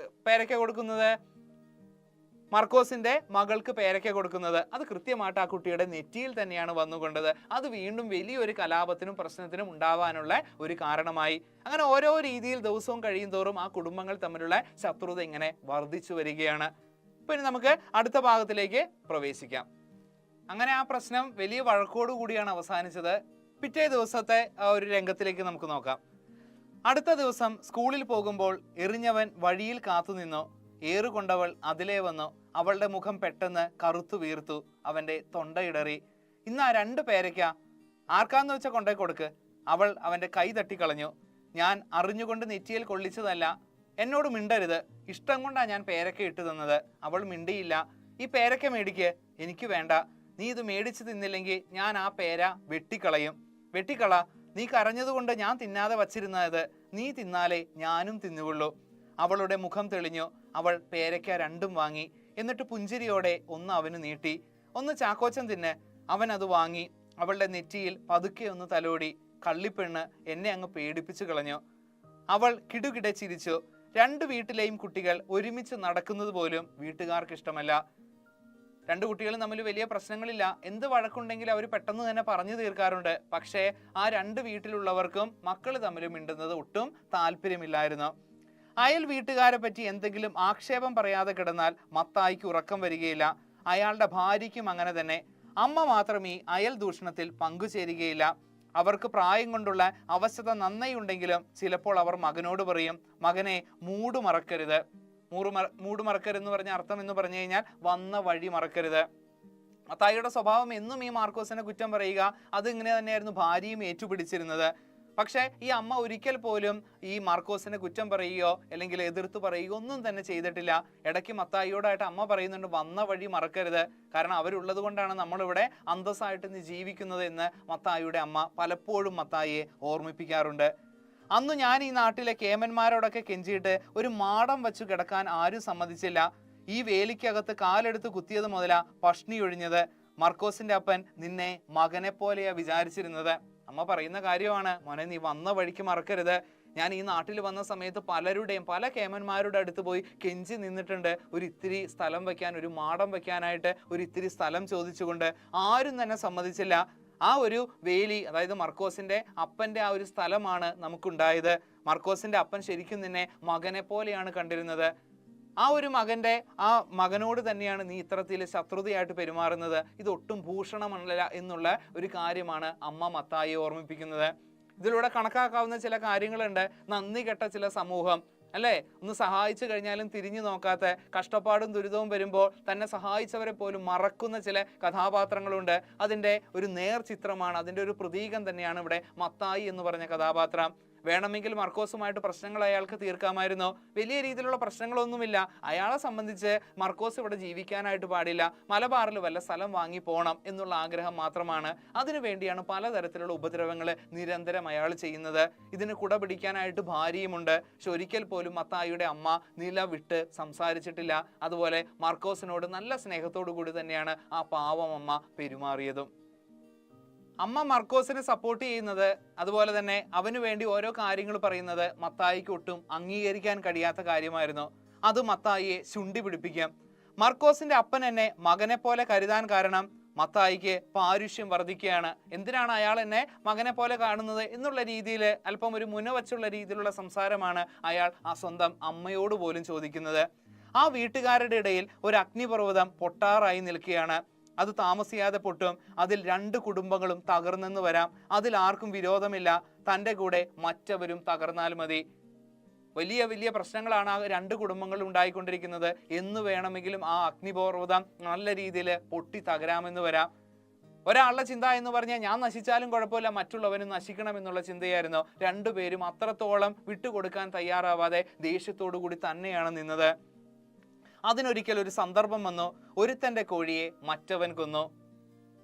A: പേരയ്ക്ക കൊടുക്കുന്നത്? മർക്കോസിന്റെ മകൾക്ക് പേരയ്ക്ക കൊടുക്കുന്നത്. അത് കൃത്യമായിട്ട് ആ കുട്ടിയുടെ നെറ്റിയിൽ തന്നെയാണ് വന്നുകൊണ്ടത്. അത് വീണ്ടും വലിയൊരു കലാപത്തിനും പ്രശ്നത്തിനും ഉണ്ടാവാനുള്ള ഒരു കാരണമായി. അങ്ങനെ ഓരോ രീതിയിൽ ദിവസവും കഴിയും തോറും ആ കുടുംബങ്ങൾ തമ്മിലുള്ള ശത്രുത ഇങ്ങനെ വർദ്ധിച്ചു വരികയാണ്. ഇനി നമുക്ക് അടുത്ത ഭാഗത്തിലേക്ക് പ്രവേശിക്കാം. അങ്ങനെ ആ പ്രശ്നം വലിയ വഴക്കോടുകൂടിയാണ് അവസാനിച്ചത്. പിറ്റേ ദിവസത്തെ ആ ഒരു രംഗത്തിലേക്ക് നമുക്ക് നോക്കാം. അടുത്ത ദിവസം സ്കൂളിൽ പോകുമ്പോൾ എറിഞ്ഞവൻ വഴിയിൽ കാത്തുനിന്നു. ഏറുകൊണ്ടവൾ അതിലേ വന്നു. അവളുടെ മുഖം പെട്ടെന്ന് കറുത്തു വീർത്തു. അവന്റെ തൊണ്ടയിടറി. ഇന്നാ 2 പേരയ്ക്ക, ആർക്കാന്ന് വെച്ചാൽ കൊണ്ടേ കൊടുക്ക്. അവൾ അവന്റെ കൈ തട്ടിക്കളഞ്ഞു. ഞാൻ അറിഞ്ഞുകൊണ്ട് നെറ്റിയിൽ കൊള്ളിച്ചതല്ല, എന്നോട് മിണ്ടരുത്, ഇഷ്ടം കൊണ്ടാ ഞാൻ പേരയ്ക്ക ഇട്ടു തന്നത്. അവൾ മിണ്ടിയില്ല. ഈ പേരയ്ക്ക മേടിക്ക്. എനിക്ക് വേണ്ട. നീ ഇത് മേടിച്ചു തിന്നില്ലെങ്കിൽ ഞാൻ ആ പേര വെട്ടിക്കളയും. വെട്ടിക്കള. നീ കരഞ്ഞതുകൊണ്ട് ഞാൻ തിന്നാതെ വച്ചിരുന്നത്, നീ തിന്നാലേ ഞാനും തിന്നുകൊള്ളൂ. അവളുടെ മുഖം തെളിഞ്ഞു. അവൾ പേരയ്ക്ക 2ഉം വാങ്ങി. എന്നിട്ട് പുഞ്ചിരിയോടെ ഒന്ന് അവന് നീട്ടി. ഒന്ന് ചാക്കോച്ചൻ തിന്ന്. അവൻ അത് വാങ്ങി. അവളുടെ നെറ്റിയിൽ പതുക്കെ ഒന്ന് തലോടി. കള്ളിപ്പെണ്ണ് എന്നെ അങ്ങ് പേടിപ്പിച്ചു കളഞ്ഞു. അവൾ കിടുകിടെ ചിരിച്ചു. 2 വീട്ടിലെയും കുട്ടികൾ ഒരുമിച്ച് നടക്കുന്നത് പോലും വീട്ടുകാർക്ക് ഇഷ്ടമല്ല. 2 കുട്ടികളും തമ്മിൽ വലിയ പ്രശ്നങ്ങളില്ല. എന്ത് വഴക്കുണ്ടെങ്കിലും അവർ പെട്ടെന്ന് തന്നെ പറഞ്ഞു തീർക്കാറുണ്ട്. പക്ഷേ ആ 2 വീട്ടിലുള്ളവർക്കും മക്കൾ തമ്മിൽ മിണ്ടുന്നത് ഒട്ടും താല്പര്യമില്ലായിരുന്നു. അയൽ വീട്ടുകാരെ പറ്റി എന്തെങ്കിലും ആക്ഷേപം പറയാതെ കിടന്നാൽ മത്തായിക്ക് ഉറക്കം വരികയില്ല. അയാളുടെ ഭാര്യയ്ക്കും അങ്ങനെ തന്നെ. അമ്മ മാത്രം ഈ അയൽ ദൂഷണത്തിൽ പങ്കുചേരുകയില്ല. അവർക്ക് പ്രായം കൊണ്ടുള്ള അവശത നന്നായുണ്ടെങ്കിലും ചിലപ്പോൾ അവർ മകനോട് പറയും, മകനെ മൂട് മറക്കരുത്. മൂട് മറക്കരുതെന്ന് പറഞ്ഞ അർത്ഥം എന്ന് പറഞ്ഞു കഴിഞ്ഞാൽ വന്ന വഴി മറക്കരുത്. മത്തായിയുടെ സ്വഭാവം എന്നും ഈ മാർക്കോസിനെ കുറ്റം പറയുക, അത് ഇങ്ങനെ തന്നെയായിരുന്നു ഭാര്യയും ഏറ്റുപിടിച്ചിരുന്നത്. പക്ഷെ ഈ അമ്മ ഒരിക്കൽ പോലും ഈ മാർക്കോസിനെ കുറ്റം പറയുകയോ അല്ലെങ്കിൽ എതിർത്ത് പറയുകയോ ഒന്നും തന്നെ ചെയ്തിട്ടില്ല. ഇടയ്ക്ക് മത്തായിയോടായിട്ട് അമ്മ പറയുന്നുണ്ട്, വന്ന വഴി മറക്കരുത്, കാരണം അവരുള്ളത് കൊണ്ടാണ് നമ്മളിവിടെ അന്തസ്സായിട്ട് ഇന്ന് ജീവിക്കുന്നത് എന്ന് മത്തായിയുടെ അമ്മ പലപ്പോഴും മത്തായിയെ ഓർമ്മിപ്പിക്കാറുണ്ട്. അന്ന് ഞാൻ ഈ നാട്ടിലെ കേമന്മാരോടൊക്കെ കെഞ്ചിയിട്ട് ഒരു മാടം വെച്ചു കിടക്കാൻ ആരും സമ്മതിച്ചില്ല. ഈ വേലിക്കകത്ത് കാലെടുത്ത് കുത്തിയത് മുതലാ പഷ്ണി ഒഴിഞ്ഞത്. മർക്കോസിന്റെ അപ്പൻ നിന്നെ മകനെ പോലെയാ വിചാരിച്ചിരുന്നത്. അമ്മ പറയുന്ന കാര്യമാണ്, മോനെ നീ വന്ന വഴിക്ക് മറക്കരുത്. ഞാൻ ഈ നാട്ടിൽ വന്ന സമയത്ത് പല കേമന്മാരുടെ അടുത്ത് പോയി കെഞ്ചി നിന്നിട്ടുണ്ട്, ഒരു ഇത്തിരി സ്ഥലം വെക്കാൻ, ഒരു മാടം വെക്കാനായിട്ട് ഒരു ഇത്തിരി സ്ഥലം ചോദിച്ചുകൊണ്ട്. ആരും തന്നെ സമ്മതിച്ചില്ല. ആ ഒരു വേലി, അതായത് മർക്കോസിന്റെ അപ്പന്റെ ആ ഒരു സ്ഥലമാണ് നമുക്കുണ്ടായത്. മർക്കോസിന്റെ അപ്പൻ ശരിക്കും നിന്നെ മകനെ പോലെയാണ് കണ്ടിരുന്നത്. ആ ഒരു മകനോട് തന്നെയാണ് നീ ഇത്തരത്തിൽ ശത്രുതയായിട്ട് പെരുമാറുന്നത്. ഇതൊട്ടും ഭൂഷണമല്ല എന്നുള്ള ഒരു കാര്യമാണ് അമ്മ മത്തായിയെ ഓർമ്മിപ്പിക്കുന്നത്. ഇതിലൂടെ കണക്കാക്കാവുന്ന ചില കാര്യങ്ങളുണ്ട്. നന്ദി കെട്ട ചില സമൂഹം, അല്ലേ? ഒന്ന് സഹായിച്ചു കഴിഞ്ഞാലും തിരിഞ്ഞു നോക്കാത്ത, കഷ്ടപ്പാടും ദുരിതവും വരുമ്പോൾ തന്നെ സഹായിച്ചവരെ പോലും മറക്കുന്ന ചില കഥാപാത്രങ്ങളുണ്ട്. അതിൻ്റെ ഒരു നേർചിത്രമാണ്, അതിൻ്റെ ഒരു പ്രതീകം തന്നെയാണ് ഇവിടെ മത്തായി എന്ന് പറഞ്ഞ കഥാപാത്രം. വേണമെങ്കിൽ മർക്കോസുമായിട്ട് പ്രശ്നങ്ങൾ അയാൾക്ക് തീർക്കാമായിരുന്നു. വലിയ രീതിയിലുള്ള പ്രശ്നങ്ങളൊന്നുമില്ല. അയാളെ സംബന്ധിച്ച് മർക്കോസ് ഇവിടെ ജീവിക്കാനായിട്ട് പാടില്ല, മലബാറിൽ വല്ല സ്ഥലം വാങ്ങി പോകണം എന്നുള്ള ആഗ്രഹം മാത്രമാണ്. അതിനു വേണ്ടിയാണ് പലതരത്തിലുള്ള ഉപദ്രവങ്ങൾ നിരന്തരം അയാൾ ചെയ്യുന്നത്. ഇതിന് കുട പിടിക്കാനായിട്ട് ഭാര്യയുമുണ്ട്. പക്ഷെ ഒരിക്കൽ പോലും മത്തായിയുടെ അമ്മ നില വിട്ട് സംസാരിച്ചിട്ടില്ല. അതുപോലെ മർക്കോസിനോട് നല്ല സ്നേഹത്തോടു കൂടി തന്നെയാണ് ആ പാവം അമ്മ പെരുമാറിയതും. അമ്മ മർക്കോസിനെ സപ്പോർട്ട് ചെയ്യുന്നത്, അതുപോലെ തന്നെ അവന് വേണ്ടി ഓരോ കാര്യങ്ങൾ പറയുന്നത് മത്തായിക്ക് ഒട്ടും അംഗീകരിക്കാൻ കഴിയാത്ത കാര്യമായിരുന്നു. അത് മത്തായിയെ ശുണ്ടി പിടിപ്പിക്കും. മർക്കോസിന്റെ അപ്പൻ എന്നെ മകനെ പോലെ കരുതാൻ കാരണം മത്തായിക്ക് പാരുഷ്യം വർദ്ധിക്കുകയാണ്. എന്തിനാണ് അയാൾ എന്നെ മകനെ പോലെ കാണുന്നത് എന്നുള്ള രീതിയിൽ അല്പം ഒരു മുന വച്ചുള്ള രീതിയിലുള്ള സംസാരമാണ് അയാൾ ആ സ്വന്തം അമ്മയോട് പോലും ചോദിക്കുന്നത്. ആ വീട്ടുകാരുടെ ഇടയിൽ ഒരു അഗ്നിപർവ്വതം പൊട്ടാറായി നിൽക്കുകയാണ്. അത് താമസിയാതെ പൊട്ടും. അതിൽ 2 കുടുംബങ്ങളും തകർന്നെന്ന് വരാം. അതിൽ ആർക്കും വിരോധമില്ല. തൻ്റെ കൂടെ മറ്റവരും തകർന്നാൽ മതി. വലിയ വലിയ പ്രശ്നങ്ങളാണ് ആ 2 കുടുംബങ്ങളിൽ ഉണ്ടായിക്കൊണ്ടിരിക്കുന്നത്. എന്ന് വേണമെങ്കിലും ആ അഗ്നിപർവ്വതം നല്ല രീതിയിൽ പൊട്ടി തകരാമെന്ന് വരാം. ഒരാളുടെ ചിന്ത എന്ന് പറഞ്ഞാൽ ഞാൻ നശിച്ചാലും കുഴപ്പമില്ല, മറ്റുള്ളവനും നശിക്കണം എന്നുള്ള ചിന്തയായിരുന്നു. 2 പേരും അത്രത്തോളം വിട്ടുകൊടുക്കാൻ തയ്യാറാവാതെ ദേഷ്യത്തോടു കൂടി തന്നെയാണ് നിന്നത്. അതിനൊരിക്കൽ ഒരു സന്ദർഭം വന്നു. ഒരുത്തൻ്റെ കോഴിയെ മറ്റവൻ കൊന്നു.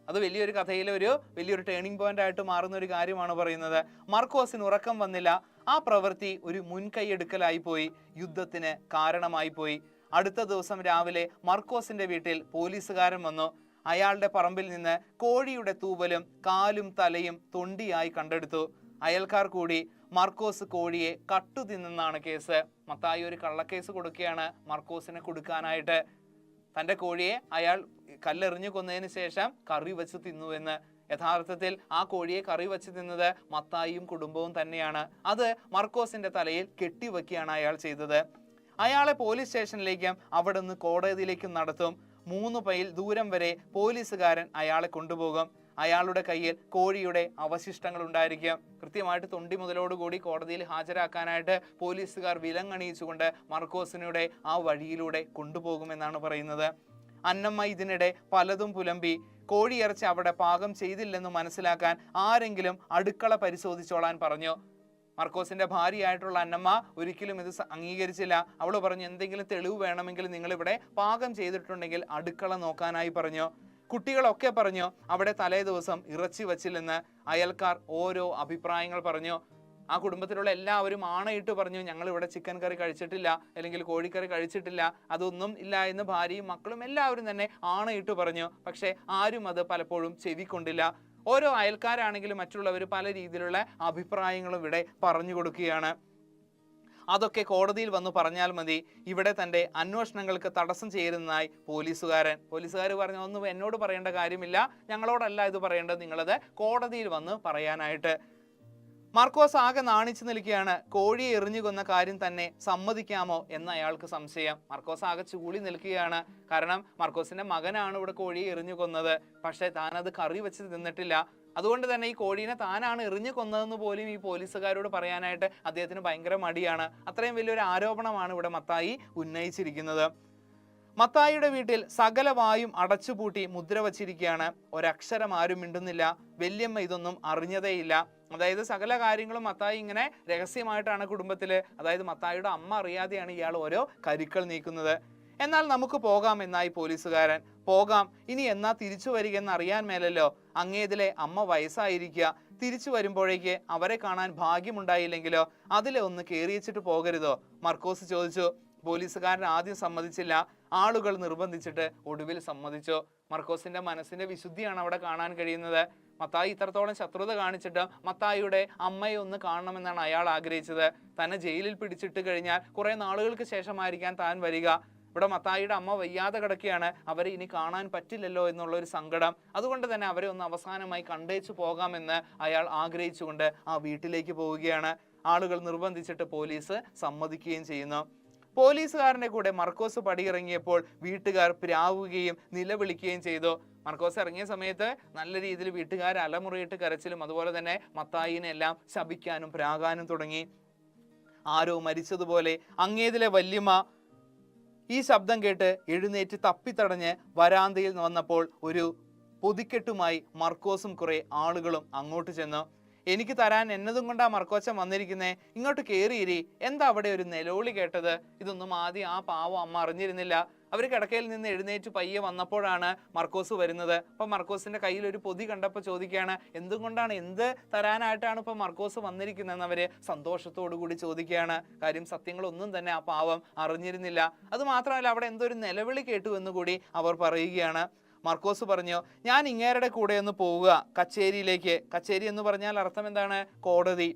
A: അത് വലിയൊരു കഥയിലെ വലിയൊരു ടേണിംഗ് പോയിന്റ് ആയിട്ട് മാറുന്ന ഒരു കാര്യമാണ് പറയുന്നത്. മർക്കോസിന് ഉറക്കം വന്നില്ല. ആ പ്രവൃത്തി ഒരു മുൻകൈയെടുക്കലായി പോയി, യുദ്ധത്തിന് കാരണമായി പോയി. അടുത്ത ദിവസം രാവിലെ മർക്കോസിന്റെ വീട്ടിൽ പോലീസുകാരൻ വന്നു. അയാളുടെ പറമ്പിൽ നിന്ന് കോഴിയുടെ തൂവലും കാലും തലയും തൊണ്ടിയായി കണ്ടെടുത്തു. അയൽക്കാർ കൂടി മർക്കോസ് കോഴിയെ കട്ടുതിന്നെന്നാണ് കേസ്. മത്തായി ഒരു കള്ളക്കേസ് കൊടുക്കുകയാണ് മർക്കോസിനെ കൊടുക്കാനായിട്ട്. തൻ്റെ കോഴിയെ അയാൾ കല്ലെറിഞ്ഞു കൊന്നതിന് ശേഷം കറി വെച്ച് തിന്നുവെന്ന്. യഥാർത്ഥത്തിൽ ആ കോഴിയെ കറി വെച്ച് തിന്നത് മത്തായിയും കുടുംബവും തന്നെയാണ്. അത് മർക്കോസിന്റെ തലയിൽ കെട്ടിവെക്കുകയാണ് അയാൾ ചെയ്തത്. അയാളെ പോലീസ് സ്റ്റേഷനിലേക്കും അവിടെ നിന്ന് കോടതിയിലേക്കും നടത്തും. 3 മൈൽ ദൂരം വരെ പോലീസുകാരൻ അയാളെ കൊണ്ടുപോകും. അയാളുടെ കയ്യിൽ കോഴിയുടെ അവശിഷ്ടങ്ങൾ ഉണ്ടായിരിക്കും. കൃത്യമായിട്ട് തൊണ്ടി മുതലോടുകൂടി കോടതിയിൽ ഹാജരാക്കാനായിട്ട് പോലീസുകാർ വിലങ്ങണിയിച്ചുകൊണ്ട് മർക്കോസിനുടെ ആ വഴിയിലൂടെ കൊണ്ടുപോകുമെന്നാണ് പറയുന്നത്. അന്നമ്മ ഇതിനിടെ പലതും പുലമ്പി. കോഴിയിറച്ചി അവിടെ പാകം ചെയ്തില്ലെന്ന് മനസ്സിലാക്കാൻ ആരെങ്കിലും അടുക്കള പരിശോധിച്ചോളാൻ പറഞ്ഞു. മർക്കോസിന്റെ ഭാര്യയായിട്ടുള്ള അന്നമ്മ ഒരിക്കലും ഇത് അംഗീകരിച്ചില്ല. അവൾ പറഞ്ഞു, എന്തെങ്കിലും തെളിവ് വേണമെങ്കിൽ നിങ്ങൾ ഇവിടെ പാകം ചെയ്തിട്ടുണ്ടെങ്കിൽ അടുക്കള നോക്കാനായി പറഞ്ഞു. കുട്ടികളൊക്കെ പറഞ്ഞു അവിടെ തലേ ദിവസം ഇറച്ചി വച്ചില്ലെന്ന്. അയൽക്കാർ ഓരോ അഭിപ്രായങ്ങൾ പറഞ്ഞു. ആ കുടുംബത്തിലുള്ള എല്ലാവരും ആണയിട്ട് പറഞ്ഞു, ഞങ്ങൾ ഇവിടെ ചിക്കൻ കറി കഴിച്ചിട്ടില്ല, അല്ലെങ്കിൽ കോഴിക്കറി കഴിച്ചിട്ടില്ല, അതൊന്നും ഇല്ല എന്ന് ഭാര്യയും മക്കളും എല്ലാവരും തന്നെ ആണയിട്ട് പറഞ്ഞു. പക്ഷെ ആരും അത് പലപ്പോഴും ചെവിക്കൊണ്ടില്ല. ഓരോ അയൽക്കാരാണെങ്കിലും മറ്റുള്ളവർ പല രീതിയിലുള്ള അഭിപ്രായങ്ങളും ഇവിടെ പറഞ്ഞു കൊടുക്കുകയാണ്. അതൊക്കെ കോടതിയിൽ വന്ന് പറഞ്ഞാൽ മതി. ഇവിടെ തൻ്റെ അന്വേഷണങ്ങൾക്ക് തടസ്സം ചേരുന്നതായി പോലീസുകാർ പറഞ്ഞു, ഒന്നും എന്നോട് പറയേണ്ട കാര്യമില്ല, ഞങ്ങളോടല്ല ഇത് പറയേണ്ടത്, നിങ്ങളത് കോടതിയിൽ വന്ന് പറയാനായിട്ട്. മർക്കോസ് ആകെ നാണിച്ചു നിൽക്കുകയാണ്. കോഴിയെ എറിഞ്ഞു കൊന്ന കാര്യം തന്നെ സമ്മതിക്കാമോ എന്ന് അയാൾക്ക് സംശയം. മർക്കോസ് ആകെ ചൂളി നിൽക്കുകയാണ്. കാരണം മർക്കോസിന്റെ മകനാണ് ഇവിടെ കോഴിയെ എറിഞ്ഞു കൊന്നത്. പക്ഷെ താനത് കറി വെച്ച് തിന്നിട്ടില്ല. അതുകൊണ്ട് തന്നെ ഈ കോഴീനെ താനാണ് എറിഞ്ഞു കൊന്നതെന്ന് പോലും ഈ പോലീസുകാരോട് പറയാനായിട്ട് അദ്ദേഹത്തിന് ഭയങ്കര മടിയാണ്. അത്രയും വലിയൊരു ആരോപണമാണ് ഇവിടെ മത്തായി ഉന്നയിച്ചിരിക്കുന്നത്. മത്തായിയുടെ വീട്ടിൽ സകല വായും അടച്ചുപൂട്ടി മുദ്ര വച്ചിരിക്കുകയാണ്. ഒരക്ഷരം ആരും മിണ്ടുന്നില്ല. വല്യമ്മ ഇതൊന്നും അറിഞ്ഞതേയില്ല. അതായത് സകല കാര്യങ്ങളും മത്തായി ഇങ്ങനെ രഹസ്യമായിട്ടാണ് കുടുംബത്തില്, അതായത് മത്തായിയുടെ അമ്മ അറിയാതെയാണ് ഇയാൾ ഓരോ കരുക്കൾ നീക്കുന്നത്. എന്നാൽ നമുക്ക് പോകാം എന്നായി പോലീസുകാരൻ. പോകാം, ഇനി എന്നാ തിരിച്ചു വരികയെന്ന് അറിയാൻ മേലല്ലോ. അങ്ങേതിലെ അമ്മ വയസ്സായിരിക്കുക. തിരിച്ചു വരുമ്പോഴേക്ക് അവരെ കാണാൻ ഭാഗ്യമുണ്ടായില്ലെങ്കിലോ? അതിലെ ഒന്ന് കയറിയിച്ചിട്ട് പോകരുതോ? മർക്കോസ് ചോദിച്ചു. പോലീസുകാരൻ ആദ്യം സമ്മതിച്ചില്ല. ആളുകൾ നിർബന്ധിച്ചിട്ട് ഒടുവിൽ സമ്മതിച്ചു. മർക്കോസിന്റെ മനസ്സിന്റെ വിശുദ്ധിയാണ് അവിടെ കാണാൻ കഴിയുന്നത്. മത്തായി ഇത്രത്തോളം ശത്രുത കാണിച്ചിട്ട് മത്തായിയുടെ അമ്മയെ ഒന്ന് കാണണമെന്നാണ് അയാൾ ആഗ്രഹിച്ചത്. തന്നെ ജയിലിൽ പിടിച്ചിട്ട് കഴിഞ്ഞാൽ കുറെ നാളുകൾക്ക് ശേഷമായിരിക്കാൻ താൻ വരിക. ഇവിടെ മത്തായിയുടെ അമ്മ വയ്യാതെ കിടക്കുകയാണ്. അവരെ ഇനി കാണാൻ പറ്റില്ലല്ലോ എന്നുള്ളൊരു സങ്കടം. അതുകൊണ്ട് തന്നെ അവരെ ഒന്ന് അവസാനമായി കണ്ടേച്ചു പോകാമെന്ന് അയാൾ ആഗ്രഹിച്ചുകൊണ്ട് ആ വീട്ടിലേക്ക് പോവുകയാണ്. ആളുകൾ നിർബന്ധിച്ചിട്ട് പോലീസ് സമ്മതിക്കുകയും ചെയ്യുന്നു. പോലീസുകാരന്റെ കൂടെ മർക്കോസ് പടിയിറങ്ങിയപ്പോൾ വീട്ടുകാർ പ്രാവുകയും നിലവിളിക്കുകയും ചെയ്തു. മർക്കോസ് ഇറങ്ങിയ സമയത്ത് നല്ല രീതിയിൽ വീട്ടുകാർ അലമുറയിട്ട് കരച്ചിലും അതുപോലെ തന്നെ മത്തായിനെ എല്ലാം ശപിക്കാനും പ്രാകാനും തുടങ്ങി. ആരോ മരിച്ചതുപോലെ അങ്ങേതിലെ വല്യമ്മ ഈ ശബ്ദം കേട്ട് എഴുന്നേറ്റ് തപ്പിത്തടഞ്ഞ് വരാന്തയിൽ വന്നപ്പോൾ ഒരു പൊതിക്കെട്ടുമായി മർക്കോസും കുറെ ആളുകളും അങ്ങോട്ട് ചെന്നു. എനിക്ക് തരാൻ എന്നതും കൊണ്ടാ മർക്കോച്ചൻ വന്നിരിക്കുന്നേ, ഇങ്ങോട്ട് കയറിയിരി. എന്താ അവിടെ ഒരു നിലവിളി കേട്ടത്? ഇതൊന്നും ആദ്യം ആ പാവം അമ്മ അറിഞ്ഞിരുന്നില്ല. അവർ കിടക്കയിൽ നിന്ന് എഴുന്നേറ്റ് പയ്യെ വന്നപ്പോഴാണ് മർക്കോസ് വരുന്നത്. അപ്പൊ മർക്കോസിന്റെ കയ്യിൽ ഒരു പൊതി കണ്ടപ്പോൾ ചോദിക്കുകയാണ്, എന്തുകൊണ്ടാണ്, എന്ത് തരാനായിട്ടാണ് ഇപ്പൊ മർക്കോസ് വന്നിരിക്കുന്നതെന്ന് അവര് സന്തോഷത്തോടു കൂടി ചോദിക്കുകയാണ്. കാര്യം സത്യങ്ങളൊന്നും തന്നെ ആ പാവം അറിഞ്ഞിരുന്നില്ല. അത് മാത്രമല്ല അവിടെ എന്തോ ഒരു നിലവിളി കേട്ടു എന്നുകൂടി അവർ പറയുകയാണ്. മർക്കോസ് പറഞ്ഞു, ഞാൻ ഇങ്ങേരുടെ കൂടെ ഒന്ന് പോവുക കച്ചേരിയിലേക്ക്. കച്ചേരി എന്ന് പറഞ്ഞാൽ അർത്ഥം എന്താണ്? കോടതി.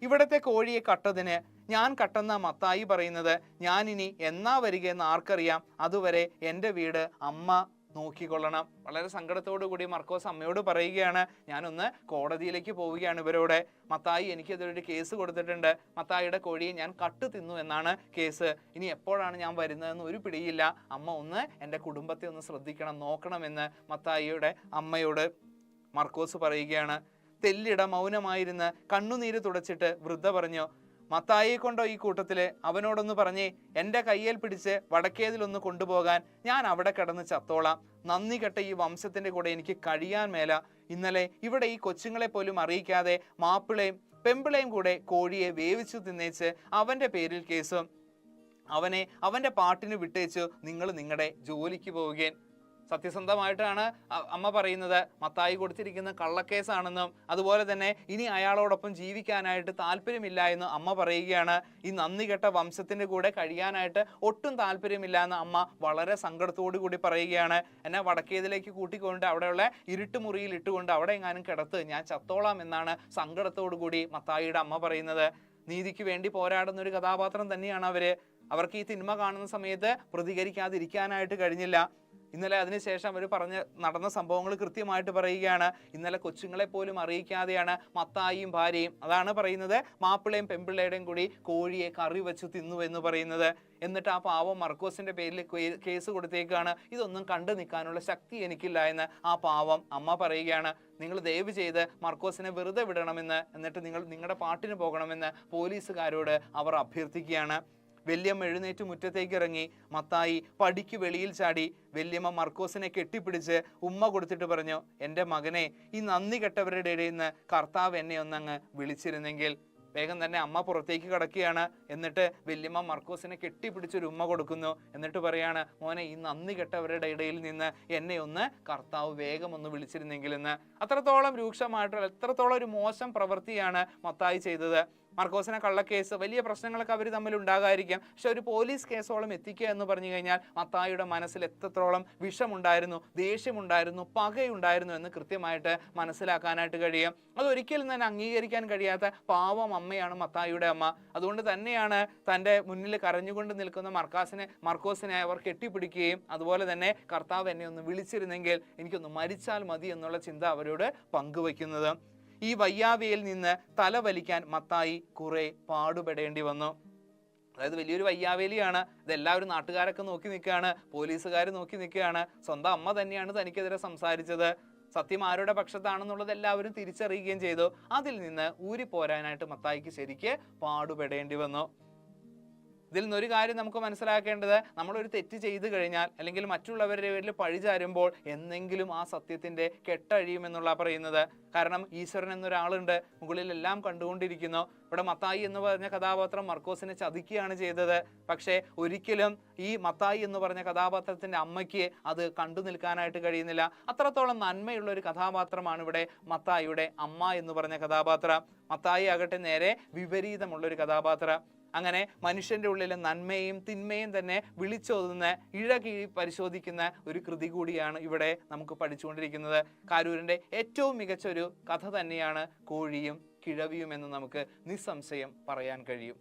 A: ഇവിടത്തെ കോഴിയെ കട്ടതിന് ഞാൻ കട്ടെന്ന മത്തായി പറയുന്നത്, ഞാൻ ഇനി എന്നാ വരികയെന്ന് ആർക്കറിയാം, അതുവരെ എൻ്റെ വീട് അമ്മ നോക്കിക്കൊള്ളണം. വളരെ സങ്കടത്തോടു കൂടി മർക്കോസ് അമ്മയോട് പറയുകയാണ്, ഞാനൊന്ന് കോടതിയിലേക്ക് പോവുകയാണ് ഇവരോട്. മത്തായി എനിക്കെതിരൊരു കേസ് കൊടുത്തിട്ടുണ്ട്, മത്തായിയുടെ കോഴിയെ ഞാൻ കട്ട് തിന്നു എന്നാണ് കേസ്. ഇനി എപ്പോഴാണ് ഞാൻ വരുന്നതെന്ന് ഒരു പിടിയില്ല. അമ്മ ഒന്ന് എൻ്റെ കുടുംബത്തെ ഒന്ന് ശ്രദ്ധിക്കണം, നോക്കണമെന്ന് മത്തായിയുടെ അമ്മയോട് മർക്കോസ് പറയുകയാണ്. തെല്ലിട മൗനമായിരുന്ന് കണ്ണുനീര് തുടച്ചിട്ട് വൃദ്ധ പറഞ്ഞു, മത്തായിയെ കൊണ്ടോ ഈ കൂട്ടത്തില്? അവനോടൊന്ന് പറഞ്ഞേ എൻ്റെ കയ്യിൽ പിടിച്ച് വടക്കേതിലൊന്ന് കൊണ്ടുപോകാൻ, ഞാൻ അവിടെ കിടന്ന് ചത്തോളാം. നന്ദി കെട്ട ഈ വംശത്തിന്റെ കൂടെ എനിക്ക് കഴിയാൻ മേല. ഇന്നലെ ഇവിടെ ഈ കൊച്ചുങ്ങളെ പോലും അറിയിക്കാതെ മാപ്പിളയും പെമ്പിളയും കൂടെ കോഴിയെ വേവിച്ചു തിന്നേച്ച് അവന്റെ പേരിൽ കേസും. അവനെ അവന്റെ പാട്ടിന് വിട്ടേച്ചു നിങ്ങൾ നിങ്ങളുടെ ജോലിക്ക് പോവുകയും. സത്യസന്ധമായിട്ടാണ് അമ്മ പറയുന്നത്, മത്തായി കൊടുത്തിരിക്കുന്ന കള്ളക്കേസാണെന്നും അതുപോലെ തന്നെ ഇനി അയാളോടൊപ്പം ജീവിക്കാനായിട്ട് താല്പര്യമില്ല എന്ന് അമ്മ പറയുകയാണ്. ഈ നന്ദി കെട്ട വംശത്തിന്റെ കൂടെ കഴിയാനായിട്ട് ഒട്ടും താല്പര്യമില്ല എന്ന് അമ്മ വളരെ സങ്കടത്തോടു കൂടി പറയുകയാണ്. എന്നെ വടക്കേതിലേക്ക് കൂട്ടിക്കൊണ്ട് അവിടെയുള്ള ഇരുട്ടുമുറിയിൽ ഇട്ടുകൊണ്ട് അവിടെ എങ്ങാനും കിടത്ത്, ഞാൻ ചത്തോളാം എന്നാണ് സങ്കടത്തോടു കൂടി മത്തായിയുടെ അമ്മ പറയുന്നത്. നീതിക്ക് വേണ്ടി പോരാടുന്ന ഒരു കഥാപാത്രം തന്നെയാണ് അവർക്ക് ഈ തിന്മ കാണുന്ന സമയത്ത് പ്രതികരിക്കാതിരിക്കാനായിട്ട് കഴിഞ്ഞില്ല. ഇന്നലെ അതിനുശേഷം അവർ നടന്ന സംഭവങ്ങൾ കൃത്യമായിട്ട് പറയുകയാണ്. ഇന്നലെ കൊച്ചുങ്ങളെ പോലും അറിയിക്കാതെയാണ് മത്തായിയും ഭാര്യയും, അതാണ് പറയുന്നത്, മാപ്പിളയും പെമ്പിള്ളയുടെയും കൂടി കോഴിയെ കറി വെച്ച് തിന്നു എന്ന് പറയുന്നത്. എന്നിട്ട് ആ പാവം മർക്കോസിന്റെ പേരിൽ കേസ് കൊടുത്തേക്കാണ്. ഇതൊന്നും കണ്ടു നിൽക്കാനുള്ള ശക്തി എനിക്കില്ല എന്ന് ആ പാവം അമ്മ പറയുകയാണ്. നിങ്ങൾ ദയവ് ചെയ്ത് മർക്കോസിനെ വെറുതെ വിടണമെന്ന്, എന്നിട്ട് നിങ്ങൾ നിങ്ങളുടെ പാട്ടിന് പോകണമെന്ന് പോലീസുകാരോട് അവർ അഭ്യർത്ഥിക്കുകയാണ്. വല്യമ്മ എഴുന്നേറ്റ് മുറ്റത്തേക്ക് ഇറങ്ങി. മത്തായി പടിക്ക് വെളിയിൽ ചാടി. വല്യമ്മ മർക്കോസിനെ കെട്ടിപ്പിടിച്ച് ഉമ്മ കൊടുത്തിട്ട് പറഞ്ഞു, എൻ്റെ മകനെ, ഈ നന്ദി കെട്ടവരുടെ ഇടയിൽ നിന്ന് കർത്താവ് എന്നെ ഒന്നങ്ങ് വിളിച്ചിരുന്നെങ്കിൽ. വേഗം തന്നെ അമ്മ പുറത്തേക്ക് കടക്കുകയാണ്. എന്നിട്ട് വല്യമ്മ മർക്കോസിനെ കെട്ടിപ്പിടിച്ചൊരു ഉമ്മ കൊടുക്കുന്നു. എന്നിട്ട് പറയാണ്, മോനെ, ഈ നന്ദി കെട്ടവരുടെ ഇടയിൽ നിന്ന് എന്നെ ഒന്ന് കർത്താവ് വേഗം ഒന്ന് വിളിച്ചിരുന്നെങ്കിൽ എന്ന്. അത്രത്തോളം രൂക്ഷമായിട്ടുള്ള, എത്രത്തോളം ഒരു മോശം പ്രവൃത്തിയാണ് മത്തായി ചെയ്തത്. മർക്കോസിനെ കള്ളക്കേസ്, വലിയ പ്രശ്നങ്ങളൊക്കെ അവർ തമ്മിൽ ഉണ്ടാകാതിരിക്കാം, പക്ഷെ ഒരു പോലീസ് കേസോളം എത്തിക്കുക എന്ന് പറഞ്ഞു കഴിഞ്ഞാൽ മത്തായിയുടെ മനസ്സിൽ എത്രത്തോളം വിഷമുണ്ടായിരുന്നു, ദേഷ്യമുണ്ടായിരുന്നു, പകയുണ്ടായിരുന്നു എന്ന് കൃത്യമായിട്ട് മനസ്സിലാക്കാനായിട്ട് കഴിയും. അതൊരിക്കലും തന്നെ അംഗീകരിക്കാൻ കഴിയാത്ത പാവം അമ്മയാണ് മത്തായിയുടെ അമ്മ. അതുകൊണ്ട് തന്നെയാണ് തൻ്റെ മുന്നിൽ കരഞ്ഞുകൊണ്ട് നിൽക്കുന്ന മർക്കോസിനെ അവർ കെട്ടിപ്പിടിക്കുകയും അതുപോലെ തന്നെ കർത്താവ് എന്നെ ഒന്ന് വിളിച്ചിരുന്നെങ്കിൽ എനിക്കൊന്ന് മരിച്ചാൽ മതി എന്നുള്ള ചിന്ത അവരോട് പങ്കുവയ്ക്കുന്നത്. ഈ വയ്യാവയിൽ നിന്ന് തല വലിക്കാൻ മത്തായി കുറെ പാടുപെടേണ്ടി വന്നു. അതായത് വലിയൊരു വയ്യാവേലിയാണ്. ഇതെല്ലാവരും നാട്ടുകാരൊക്കെ നോക്കി നിൽക്കുകയാണ്, പോലീസുകാർ നോക്കി നിൽക്കുകയാണ്. സ്വന്തം അമ്മ തന്നെയാണ് തനിക്കെതിരെ സംസാരിച്ചത്. സത്യം ആരുടെ പക്ഷത്താണെന്നുള്ളത് എല്ലാവരും തിരിച്ചറിയുകയും ചെയ്തു. അതിൽ നിന്ന് ഊരിപ്പോരാനായിട്ട് മത്തായിക്ക് ശരിക്ക് പാടുപെടേണ്ടി വന്നു. ഇതിൽ നിന്നൊരു കാര്യം നമുക്ക് മനസ്സിലാക്കേണ്ടത്, നമ്മളൊരു തെറ്റ് ചെയ്തു കഴിഞ്ഞാൽ അല്ലെങ്കിൽ മറ്റുള്ളവരുടെ പേരിൽ പഴിചാരുമ്പോൾ എന്നെങ്കിലും ആ സത്യത്തിന്റെ കെട്ടഴിയുമെന്നുള്ള പറയുന്നത്. കാരണം ഈശ്വരൻ എന്നൊരാളുണ്ട്, മുകളിലെല്ലാം കണ്ടുകൊണ്ടിരിക്കുന്നു. ഇവിടെ മത്തായി എന്ന് പറഞ്ഞ കഥാപാത്രം മർക്കോസിനെ ചതിക്കുകയാണ് ചെയ്തത്. പക്ഷേ ഒരിക്കലും ഈ മത്തായി എന്ന് പറഞ്ഞ കഥാപാത്രത്തിന്റെ അമ്മയ്ക്ക് അത് കണ്ടു നിൽക്കാനായിട്ട് കഴിയുന്നില്ല. അത്രത്തോളം നന്മയുള്ള ഒരു കഥാപാത്രമാണ് ഇവിടെ മത്തായിയുടെ അമ്മ എന്ന് പറഞ്ഞ കഥാപാത്രം. മത്തായി ആകട്ടെ നേരെ വിപരീതമുള്ളൊരു കഥാപാത്രം. അങ്ങനെ മനുഷ്യന്റെ ഉള്ളിലെ നന്മയും തിന്മയും തന്നെ വിളിച്ചോതുന്ന, ഇഴകീഴി പരിശോധിക്കുന്ന ഒരു കൃതി കൂടിയാണ് ഇവിടെ നമുക്ക് പഠിച്ചുകൊണ്ടിരിക്കുന്നത്. കാരൂരിന്റെ ഏറ്റവും മികച്ച ഒരു കഥ തന്നെയാണ് കോഴിയും കിഴവിയും എന്ന് നമുക്ക് നിസ്സംശയം പറയാൻ കഴിയും.